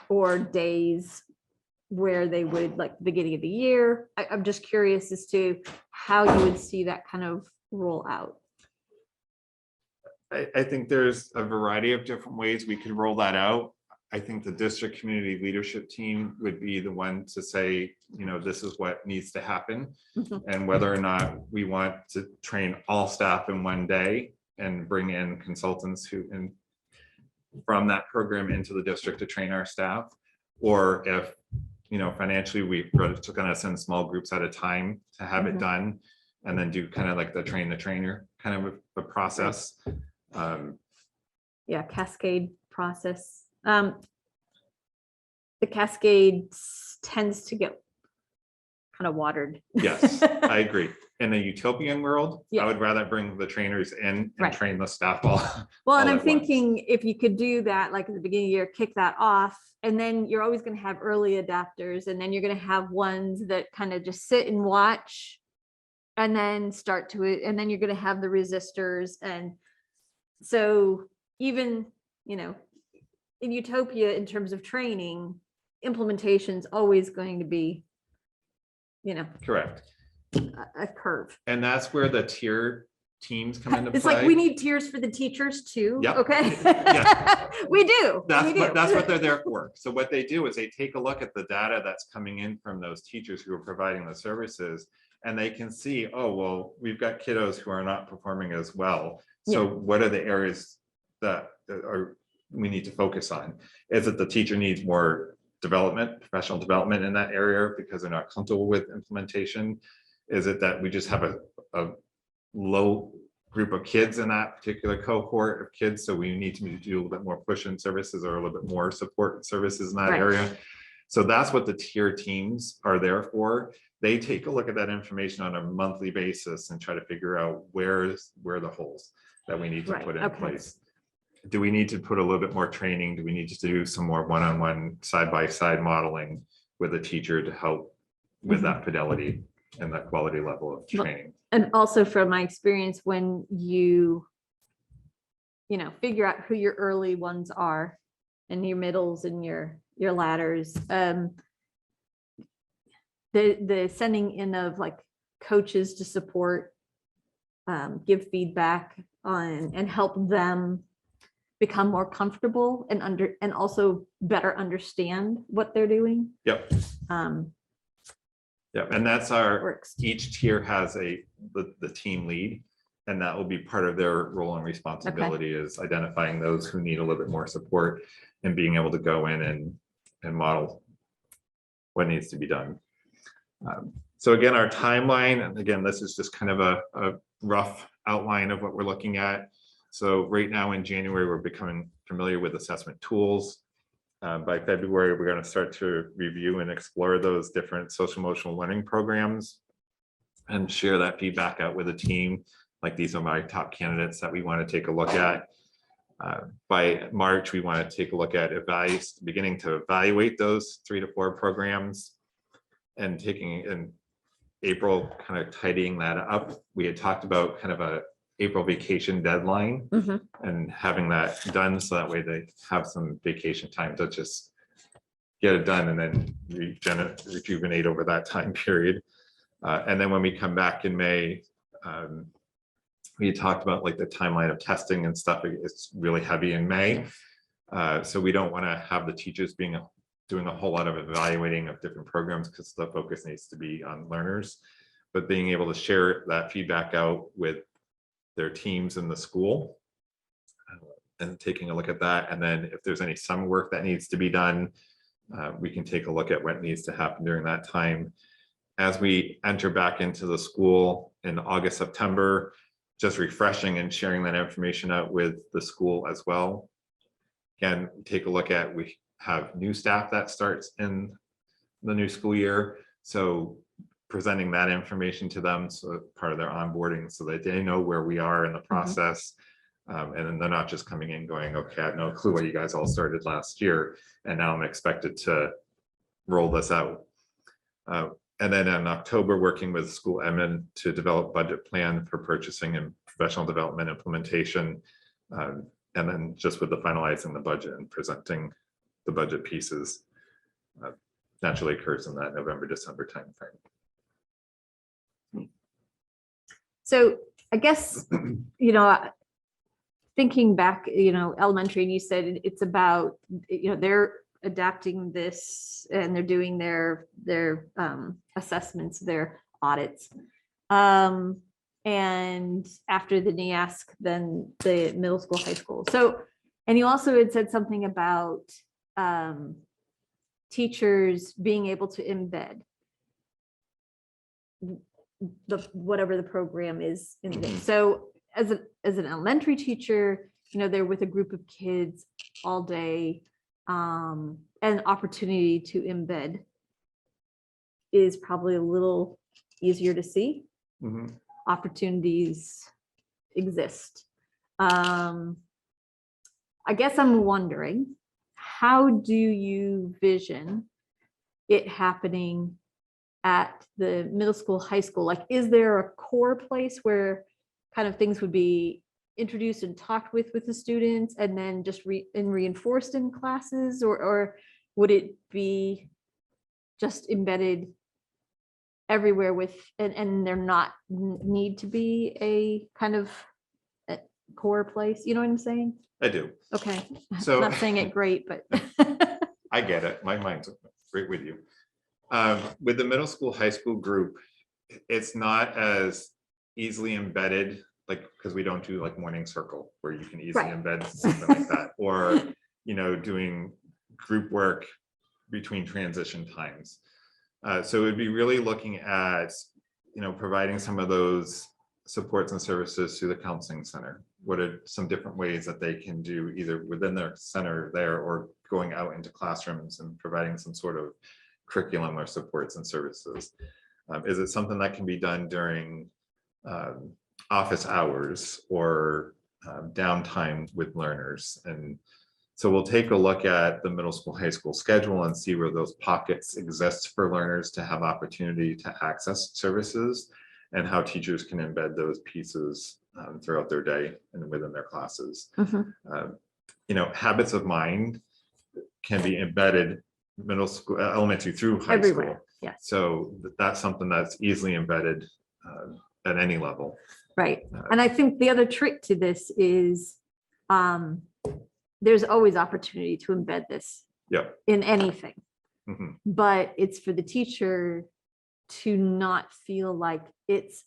or days where they would, like the beginning of the year? I'm just curious as to how you would see that kind of roll out. I think there's a variety of different ways we could roll that out. I think the district community leadership team would be the one to say, this is what needs to happen. And whether or not we want to train all staff in one day and bring in consultants from that program into the district to train our staff, or if, financially we're just going to send small groups at a time to have it done, and then do kind of like the train the trainer kind of a process. Yeah, cascade process. The cascade tends to get kind of watered. Yes, I agree. In a utopian world, Yeah. I would rather bring the trainers in and Right. train the staff all. Well, and all I'm at once. thinking if you could do that, like at the beginning of the year, kick that off, and then you're always going to have early adapters, and then you're going to have ones that kind of just sit and watch and then start to it, and then you're going to have the resistors. And so even, in utopia, in terms of training, implementation is always going to be, Correct. a curve. And that's where the tier teams come into It's play. like we need tiers for the teachers too. Yep. Okay. Yeah. We do. That's we what do. that's what they're there for. So what they do is they take a look at the data that's coming in from those teachers who are providing the services, and they can see, oh, well, we've got kiddos who are not performing as well. So what are the areas that we need to focus on? Is it the teacher needs more development, professional development in that area because they're not comfortable with implementation? Is it that we just have a low group of kids in that particular cohort of kids, so we need to do a little bit more push-in services or a little bit more support services in that Right. area? So that's what the tier teams are there for. They take a look at that information on a monthly basis and try to figure out where the holes that we need to Right, put in okay. place. Do we need to put a little bit more training? Do we need to do some more one-on-one, side-by-side modeling with a teacher to help with that fidelity and that quality level of Well, training? And also from my experience, when you figure out who your early ones are and your middles and your ladders, the sending in of like coaches to support, give feedback on and help them become more comfortable and also better understand what they're doing. Yep. Yep. And that's Works. each tier has the team lead, and that will be part of their role and responsibility is identifying those who need a little bit more support and being able to go in and model what needs to be done. So again, our timeline, and again, this is just kind of a rough outline of what we're looking at. So right now in January, we're becoming familiar with assessment tools. By February, we're going to start to review and explore those different social emotional learning programs and share that feedback out with the team. Like, these are my top candidates that we want to take a look at. By March, we want to take a look at beginning to evaluate those 3 to 4 programs, and taking in April, kind of tidying that up. We had talked about kind of a April vacation deadline and having that done, so that way they have some vacation time to just get it done and then rejuvenate over that time period. And then when we come back in May, we talked about like the timeline of testing and stuff. It's really heavy in May. So we don't want to have the teachers doing a whole lot of evaluating of different programs because the focus needs to be on learners. But being able to share that feedback out with their teams in the school and taking a look at that. And then if there's any summer work that needs to be done, we can take a look at what needs to happen during that time. As we enter back into the school in August, September, just refreshing and sharing that information out with the school as well. Again, take a look at, we have new staff that starts in the new school year. So presenting that information to them, so part of their onboarding, so that they know where we are in the process. And then they're not just coming in going, okay, I have no clue what you guys all started last year, and now I'm expected to roll this out. And then in October, working with school admin to develop budget plan for purchasing and professional development implementation. And then just with the finalizing the budget and presenting the budget pieces naturally occurs in that November, December timeframe. So I guess, thinking back, elementary, and you said it's about, they're adapting this and they're doing their assessments, their audits. And after the NEASC, then the middle school, high school. So, and you also had said something about teachers being able to embed whatever the program is in this. So as an elementary teacher, they're with a group of kids all day, an opportunity to embed is probably a little easier to see. Opportunities exist. I guess I'm wondering, how do you vision it happening at the middle school, high school? Like, is there a core place where kind of things would be introduced and talked with the students and then just reinforced in classes, or would it be just embedded everywhere with, and there not need to be a kind of a core place? You know what I'm saying? I do. Okay. So I'm not saying it great, but I get it. My mind's right with you. With the middle school, high school group, it's not as easily embedded, like, because we don't do like morning circle where you can easily embed something like that, or doing group work between transition times. So it would be really looking at providing some of those supports and services through the counseling center. What are some different ways that they can do either within their center there, or going out into classrooms and providing some sort of curriculum or supports and services? Is it something that can be done during office hours or downtime with learners? And so we'll take a look at the middle school, high school schedule and see where those pockets exist for learners to have opportunity to access services, and how teachers can embed those pieces throughout their day and within their classes. Habits of mind can be embedded middle school, elementary through high everywhere. school. Yes. So that's something that's easily embedded at any level. Right. And I think the other trick to this is there's always opportunity to embed this in anything. But it's for the teacher to not feel like it's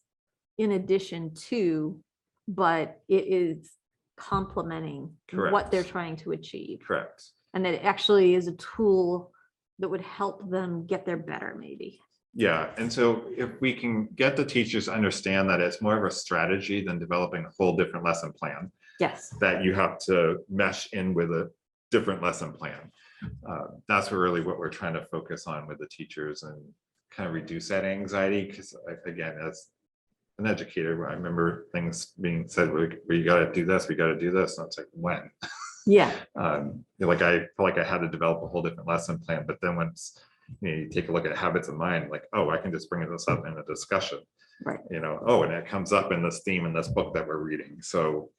in addition to, but it is complementing what they're trying to achieve. Correct. And that it actually is a tool that would help them get there better, maybe. Yeah, and so if we can get the teachers to understand that it's more of a strategy than developing a whole different lesson plan. Yes. That you have to mesh in with a different lesson plan. That's really what we're trying to focus on with the teachers and kind of reduce that anxiety. Because again, as an educator, I remember things being said, we got to do this, we got to do this. And it's like, when? Yeah. Like I feel like I had to develop a whole different lesson plan, but then once you take a look at habits of mind, like, oh, I can just bring this up in a discussion. Right. Oh, and it comes up in this theme in this book that we're reading. So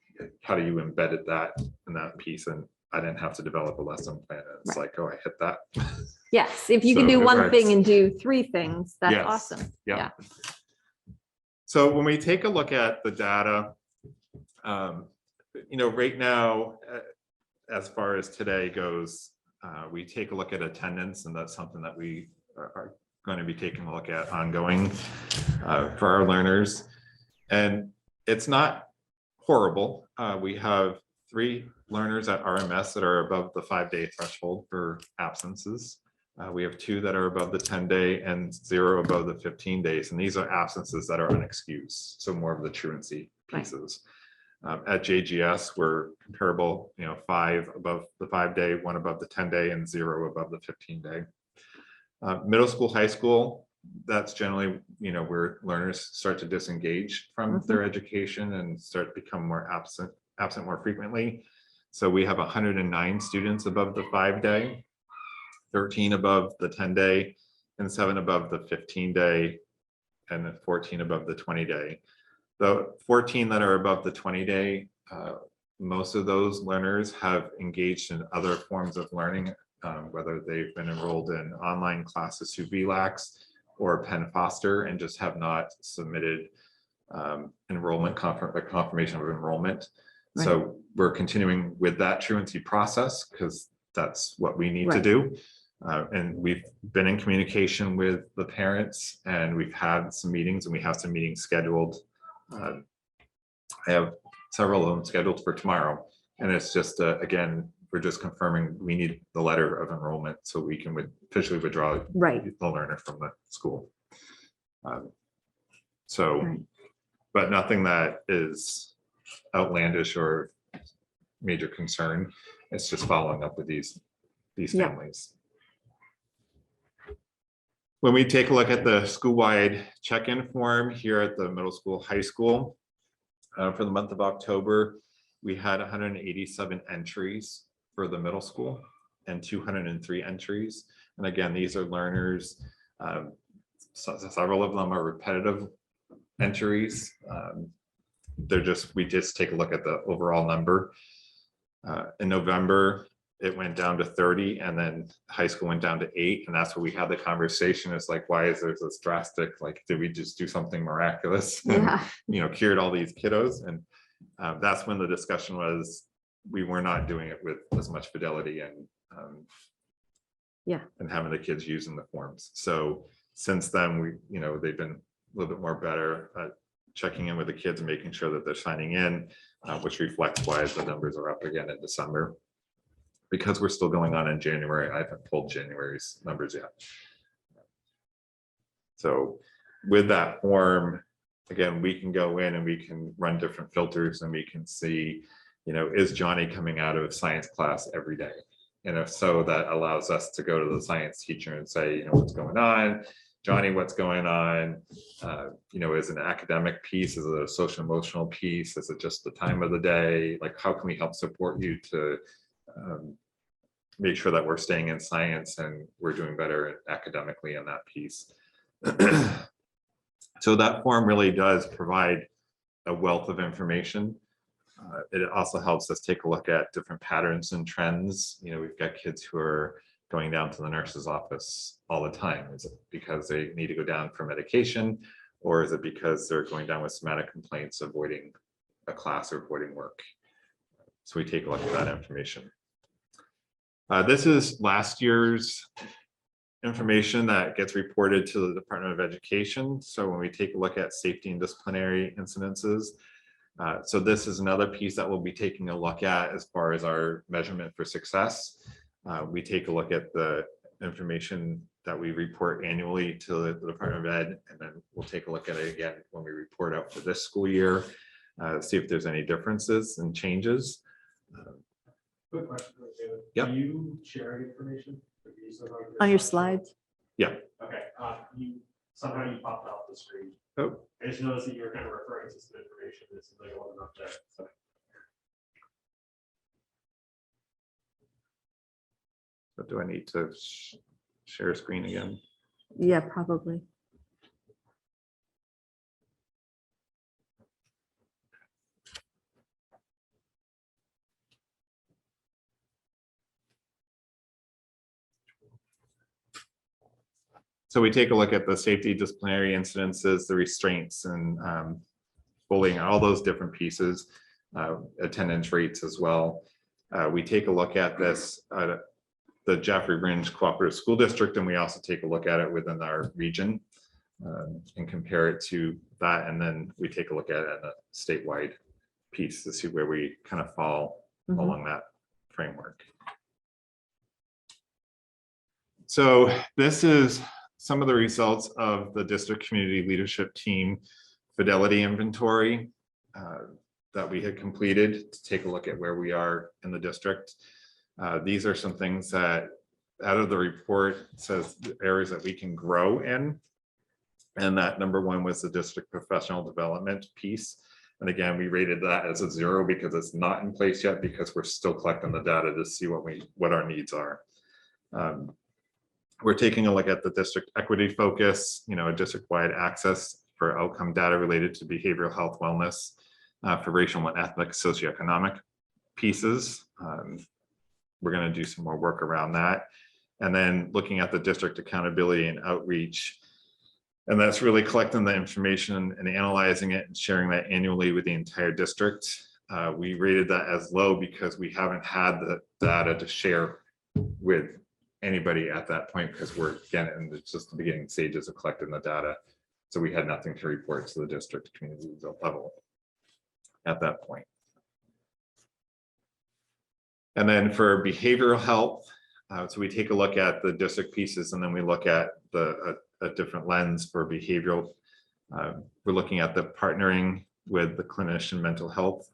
how do you embed that in that piece? And I didn't have to develop a lesson plan. It's like, oh, I hit that. Yes. If you can do one thing and do three things, that's awesome. Yeah. So when we take a look at the data Right now, as far as today goes, we take a look at attendance, and that's something that we are going to be taking a look at ongoing for our learners. And it's not horrible. We have 3 learners at RMS that are above the 5-day threshold for absences. We have 2 that are above the 10-day and 0 above the 15 days. And these are absences that are unexcused. So more of the truancy pieces. At JGS, we're comparable, 5 above the 5-day, 1 above the 10-day, and 0 above the 15-day. Middle school, high school, that's generally, where learners start to disengage from their education and start to become more absent more frequently. So we have 109 students above the 5-day, 13 above the 10-day, and 7 above the 15-day, and 14 above the 20-day. The 14 that are above the 20-day, most of those learners have engaged in other forms of learning, whether they've been enrolled in online classes through VLAX or Penn Foster, and just have not submitted confirmation of enrollment. Right. So we're continuing with that truancy process because that's what we need to do. And we've been in communication with the parents, and we've had some meetings, and we have some meetings scheduled. I have several of them scheduled for tomorrow, and it's just again, we're just confirming we need the letter of enrollment so we can officially withdraw the learner from the school. But nothing that is outlandish or major concern. It's just following up with these families. When we take a look at the school-wide check-in form here at the middle school, high school, for the month of October, we had 187 entries for the middle school and 203 entries. And again, these are learners. Several of them are repetitive entries. We just take a look at the overall number. In November, it went down to 30, and then high school went down to 8. And that's what we had the conversation. It's like, why is there this drastic, like, did we just do something miraculous and, cured all these kiddos? And that's when the discussion was, we were not doing it with as much fidelity and having the kids using the forms. So since then, they've been a little bit more better at checking in with the kids and making sure that they're signing in, which reflects why the numbers are up again in December. Because we're still going on in January, I haven't pulled January's numbers yet. So with that form, again, we can go in and we can run different filters, and we can see, is Johnny coming out of science class every day? And if so, that allows us to go to the science teacher and say, what's going on? Johnny, what's going on? Is it an academic piece? Is it a social emotional piece? Is it just the time of the day? Like, how can we help support you to make sure that we're staying in science and we're doing better academically in that piece? So that form really does provide a wealth of information. It also helps us take a look at different patterns and trends. We've got kids who are going down to the nurse's office all the time. Is it because they need to go down for medication, or is it because they're going down with somatic complaints, avoiding a class or avoiding work? So we take a look at that information. This is last year's information that gets reported to the Department of Education. So when we take a look at safety and disciplinary incidences, so this is another piece that we'll be taking a look at as far as our measurement for success. We take a look at the information that we report annually to the Department of Ed, and then we'll take a look at it again when we report out for this school year, see if there's any differences and changes. Quick question, David. Yep. Do you share information On your slides? Yeah. Okay. Somehow you popped off the screen. Oh. I just noticed that you were kind of referring to some information that's like it wasn't up there. So. But do I need to share screen again? Yeah, probably. So we take a look at the safety, disciplinary incidences, the restraints, and bullying, all those different pieces. attendance rates as well. We take a look at this at the Jaffrey Range Cooperative School District, and we also take a look at it within our region and compare it to that. And then we take a look at it at a statewide piece to see where we kind of fall along that framework. So this is some of the results of the district community leadership team Fidelity Inventory that we had completed to take a look at where we are in the district. These are some things that out of the report says the areas that we can grow in. And that number one was the district professional development piece. And again, we rated that as a 0 because it's not in place yet, because we're still collecting the data to see what our needs are. We're taking a look at the district equity focus, a district-wide access for outcome data related to behavioral health, wellness, for racial and ethnic socioeconomic pieces. We're going to do some more work around that. And then looking at the district accountability and outreach. And that's really collecting the information and analyzing it and sharing that annually with the entire district. We rated that as low because we haven't had the data to share with anybody at that point, because we're again in just the beginning stages of collecting the data. So we had nothing to report to the district community level at that point. And then for behavioral health, so we take a look at the district pieces, and then we look at a different lens for behavioral. We're looking at the partnering with the clinician mental health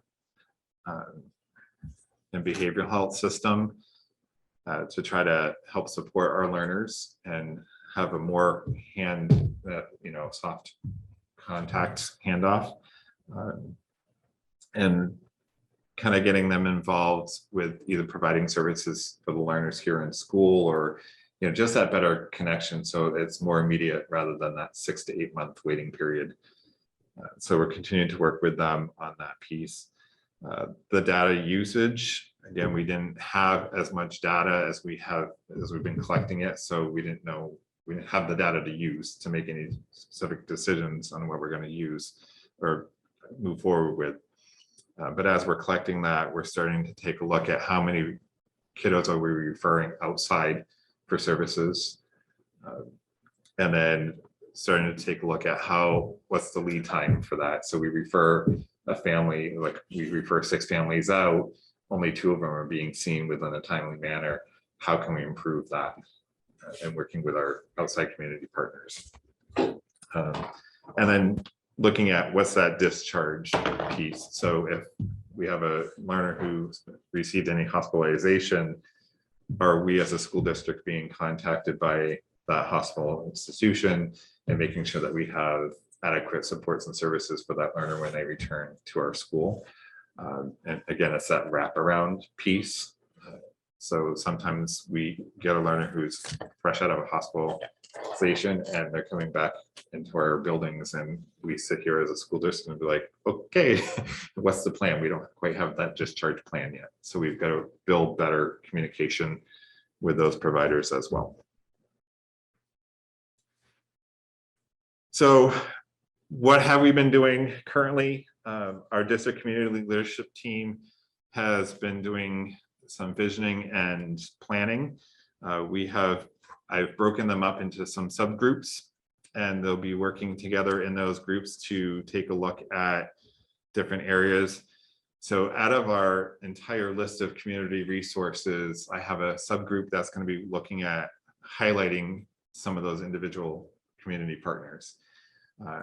and behavioral health system to try to help support our learners and have a more soft contact handoff, and kind of getting them involved with either providing services for the learners here in school, or just that better connection, so it's more immediate rather than that 6 to 8 month waiting period. So we're continuing to work with them on that piece. The data usage, again, we didn't have as much data as we've been collecting it, so we didn't have the data to use to make any specific decisions on what we're going to use or move forward with. But as we're collecting that, we're starting to take a look at how many kiddos are we referring outside for services, and then starting to take a look at what's the lead time for that. So we refer a family, like we refer 6 families out, only 2 of them are being seen within a timely manner. How can we improve that? And working with our outside community partners. And then looking at what's that discharge piece. So if we have a learner who received any hospitalization, are we as a school district being contacted by that hospital institution and making sure that we have adequate supports and services for that learner when they return to our school? And again, it's that wraparound piece. So sometimes we get a learner who's fresh out of a hospitalization and they're coming back into our buildings, and we sit here as a school district and be like, okay, what's the plan? We don't quite have that discharge plan yet. So we've got to build better communication with those providers as well. So what have we been doing currently? Our district community leadership team has been doing some visioning and planning. I've broken them up into some subgroups, and they'll be working together in those groups to take a look at different areas. So out of our entire list of community resources, I have a subgroup that's going to be looking at highlighting some of those individual community partners.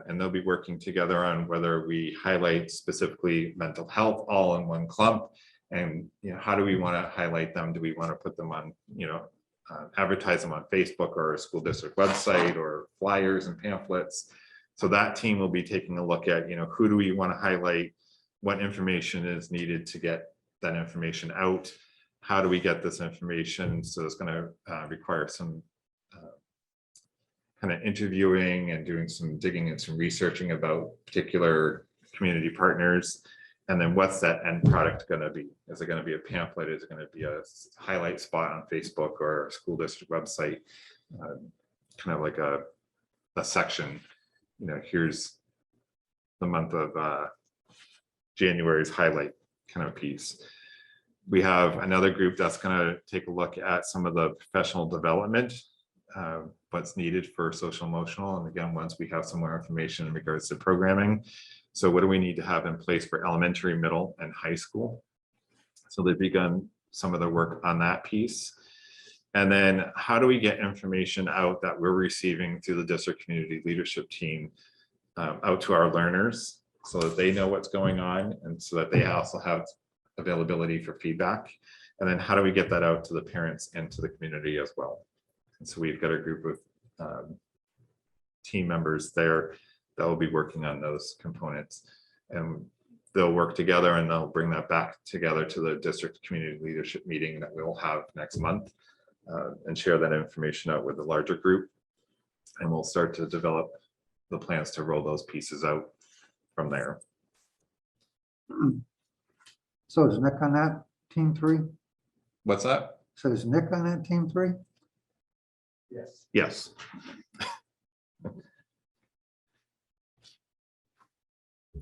And they'll be working together on whether we highlight specifically mental health all in one clump, and how do we want to highlight them? Do we want to put them on, advertise them on Facebook or a school district website or flyers and pamphlets? So that team will be taking a look at, who do we want to highlight? What information is needed to get that information out? How do we get this information? So it's going to require some kind of interviewing and doing some digging and some researching about particular community partners. And then what's that end product going to be? Is it going to be a pamphlet? Is it going to be a highlight spot on Facebook or a school district website? Kind of like a section, here's the month of January's highlight kind of piece. We have another group that's going to take a look at some of the professional development, what's needed for social emotional. And again, once we have some more information in regards to programming. So what do we need to have in place for elementary, middle, and high school? So they've begun some of the work on that piece. And then how do we get information out that we're receiving through the district community leadership team out to our learners so that they know what's going on and so that they also have availability for feedback. And then how do we get that out to the parents and to the community as well? And so we've got a group of team members there that will be working on those components, and they'll work together and they'll bring that back together to the district community leadership meeting that we will have next month and share that information out with the larger group. And we'll start to develop the plans to roll those pieces out from there. So is Nick on that team 3? What's that? So is Nick on that team 3? Yes. Yes.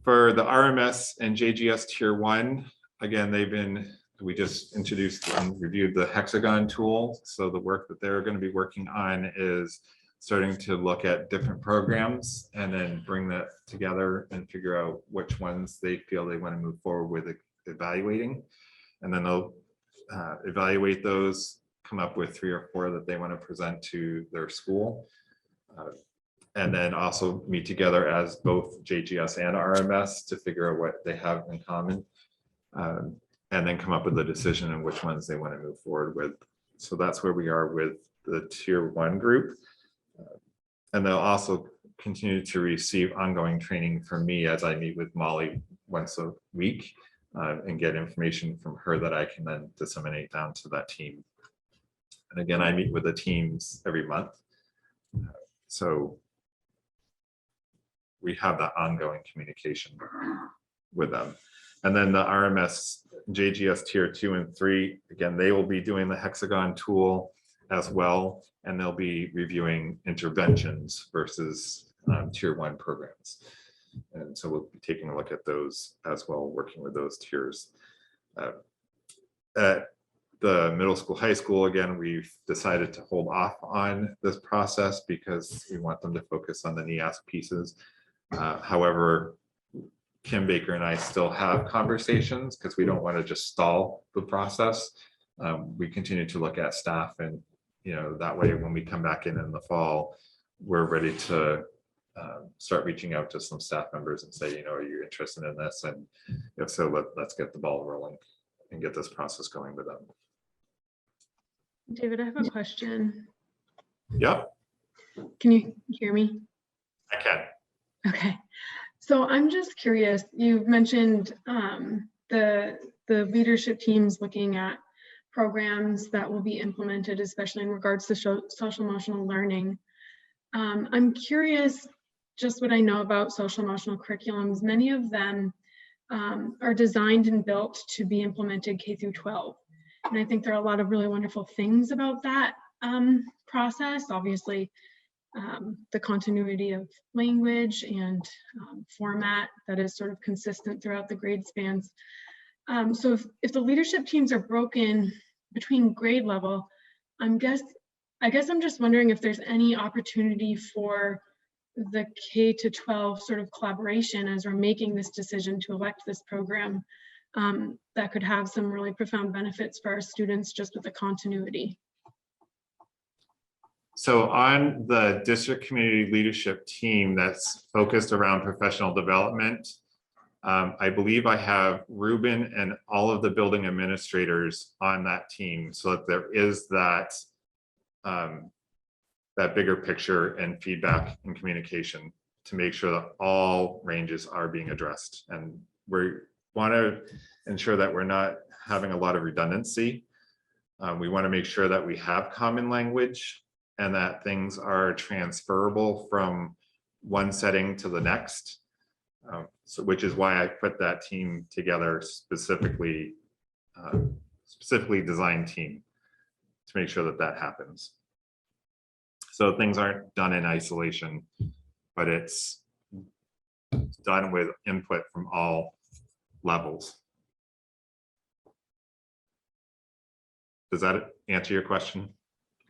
For the RMS and JGS Tier 1, again, we just introduced and reviewed the hexagon tool. So the work that they're going to be working on is starting to look at different programs and then bring that together and figure out which ones they feel they want to move forward with evaluating. And then they'll evaluate those, come up with 3 or 4 that they want to present to their school. And then also meet together as both JGS and RMS to figure out what they have in common. And then come up with a decision on which ones they want to move forward with. So that's where we are with the Tier 1 group. And they'll also continue to receive ongoing training from me as I meet with Molly once a week and get information from her that I can then disseminate down to that team. And again, I meet with the teams every month. So we have that ongoing communication with them. And then the RMS JGS Tier 2 and 3, again, they will be doing the hexagon tool as well, and they'll be reviewing interventions versus Tier 1 programs. And so we'll be taking a look at those as well, working with those tiers. At the middle school, high school, again, we've decided to hold off on this process because we want them to focus on the NEASC pieces. However, Kim Baker and I still have conversations because we don't want to just stall the process. We continue to look at staff, and that way when we come back in the fall, we're ready to start reaching out to some staff members and say, are you interested in this? And if so, let's get the ball rolling and get this process going with them. David, I have a question. Yep, Can you hear me? I can. Okay. So I'm just curious, you've mentioned the leadership teams looking at programs that will be implemented, especially in regards to social emotional learning. I'm curious, just what I know about social emotional curriculums, many of them are designed and built to be implemented K through 12. And I think there are a lot of really wonderful things about that process. Obviously, the continuity of language and format that is sort of consistent throughout the grade spans. So if the leadership teams are broken between grade level, I guess I'm just wondering if there's any opportunity for the K to 12 sort of collaboration as we're making this decision to elect this program that could have some really profound benefits for our students just with the continuity. So on the district community leadership team that's focused around professional development, I believe I have Ruben and all of the building administrators on that team so that there is that, that bigger picture and feedback and communication to make sure that all ranges are being addressed. And we want to ensure that we're not having a lot of redundancy. We want to make sure that we have common language and that things are transferable from one setting to the next. So which is why I put that team together, specifically designed team to make sure that that happens. So things aren't done in isolation, but it's done with input from all levels. Does that answer your question?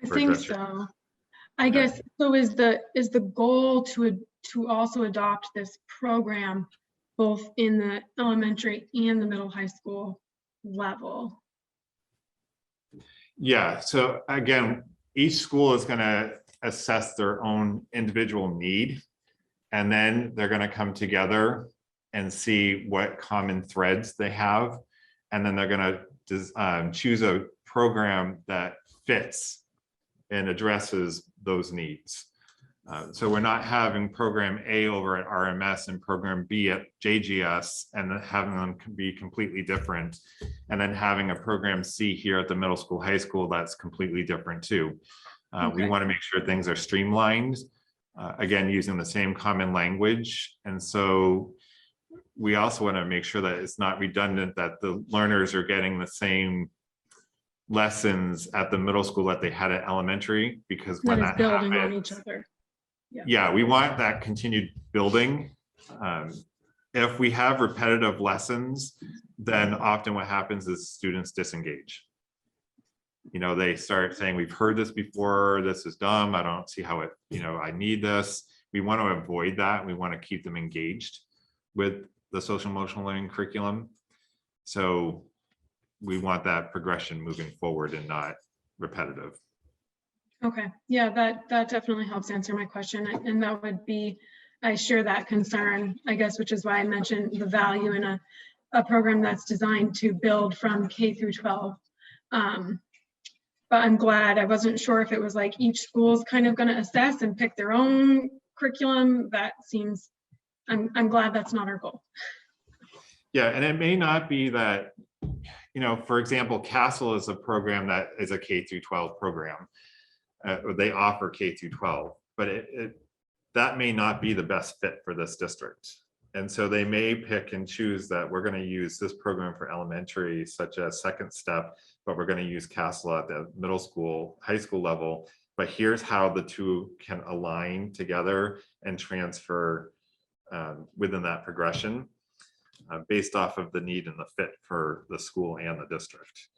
I Or think address your- so. I Okay. guess, so is the goal to also adopt this program both in the elementary and the middle high school level? Yeah, so again, each school is going to assess their own individual need. And then they're going to come together and see what common threads they have. And then they're going to choose a program that fits and addresses those needs. So we're not having program A over at RMS and program B at JGS and then having them be completely different. And then having a program C here at the middle school, high school, that's completely different too. We Okay. want to make sure things are streamlined, again, using the same common language. And so we also want to make sure that it's not redundant, that the learners are getting the same lessons at the middle school that they had at elementary, because when That is that building on happens, each other. yeah, we want that continued building. If we have repetitive lessons, then often what happens is students disengage. You know, they start saying, we've heard this before, this is dumb, I don't see how it, you know, I need this. We want to avoid that. We want to keep them engaged with the social emotional learning curriculum. So we want that progression moving forward and not repetitive. Okay, yeah, that definitely helps answer my question. And that would be, I share that concern, I guess, which is why I mentioned the value in a program that's designed to build from K through 12. But I'm glad, I wasn't sure if it was like each school's kind of going to assess and pick their own curriculum. That seems, I'm glad that's not our goal. Yeah, and it may not be that, you know, for example, Castle is a program that is a K through 12 program. They offer K through 12, but that may not be the best fit for this district. And so they may pick and choose that we're going to use this program for elementary, such as Second Step, but we're going to use Castle at the middle school, high school level. But here's how the two can align together and transfer within that progression based off of the need and the fit for the school and the district.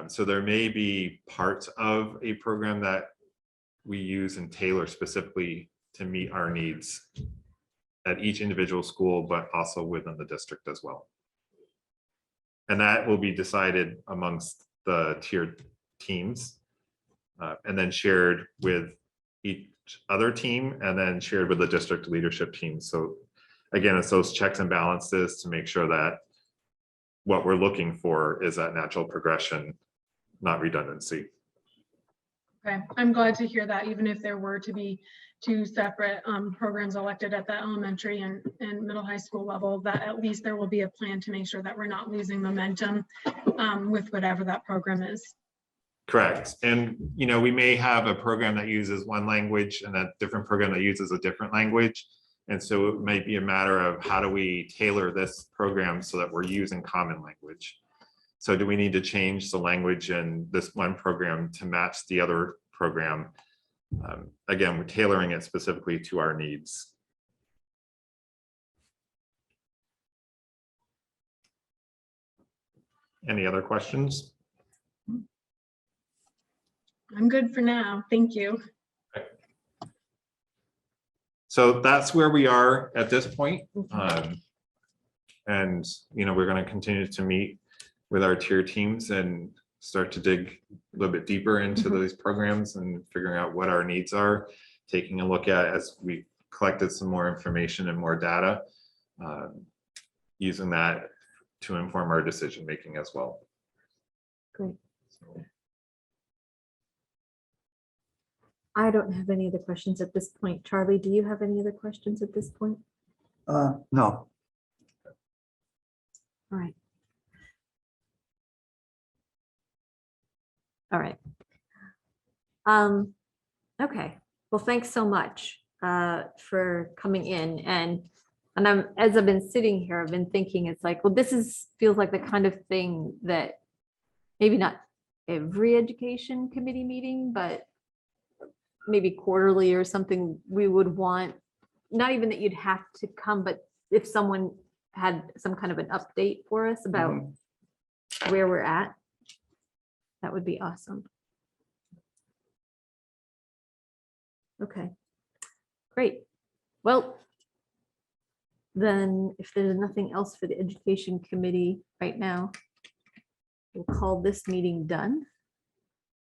So there may be parts of a program that we use and tailor specifically to meet our needs at each individual school, but also within the district as well. And that will be decided amongst the tiered teams and then shared with each other team and then shared with the district leadership team. So again, it's those checks and balances to make sure that what we're looking for is that natural progression, not redundancy. Okay, I'm glad to hear that, even if there were to be two separate programs elected at the elementary and middle high school level, that at least there will be a plan to make sure that we're not losing momentum with whatever that program is. Correct. And, you know, we may have a program that uses one language and a different program that uses a different language. And so it might be a matter of how do we tailor this program so that we're using common language. So do we need to change the language in this one program to match the other program? Again, we're tailoring it specifically to our needs. Any other questions? I'm good for now. Thank you. So that's where we are at this point. And, you know, we're going to continue to meet with our tier teams and start to dig a little bit deeper into those programs and figuring out what our needs are, taking a look at as we collected some more information and more data, using that to inform our decision making as well. Great. I don't have any other questions at this point. Charlie, do you have any other questions at this point? No. All right. All right. Okay. Well, thanks so much for coming in. And as I've been sitting here, I've been thinking, it's like, well, feels like the kind of thing that maybe not every education committee meeting, but maybe quarterly or something we would want, not even that you'd have to come, but if someone had some kind of an update for us about where we're at. That would be awesome. Okay, great. Well, then if there's nothing else for the Education Committee right now, we'll call this meeting done.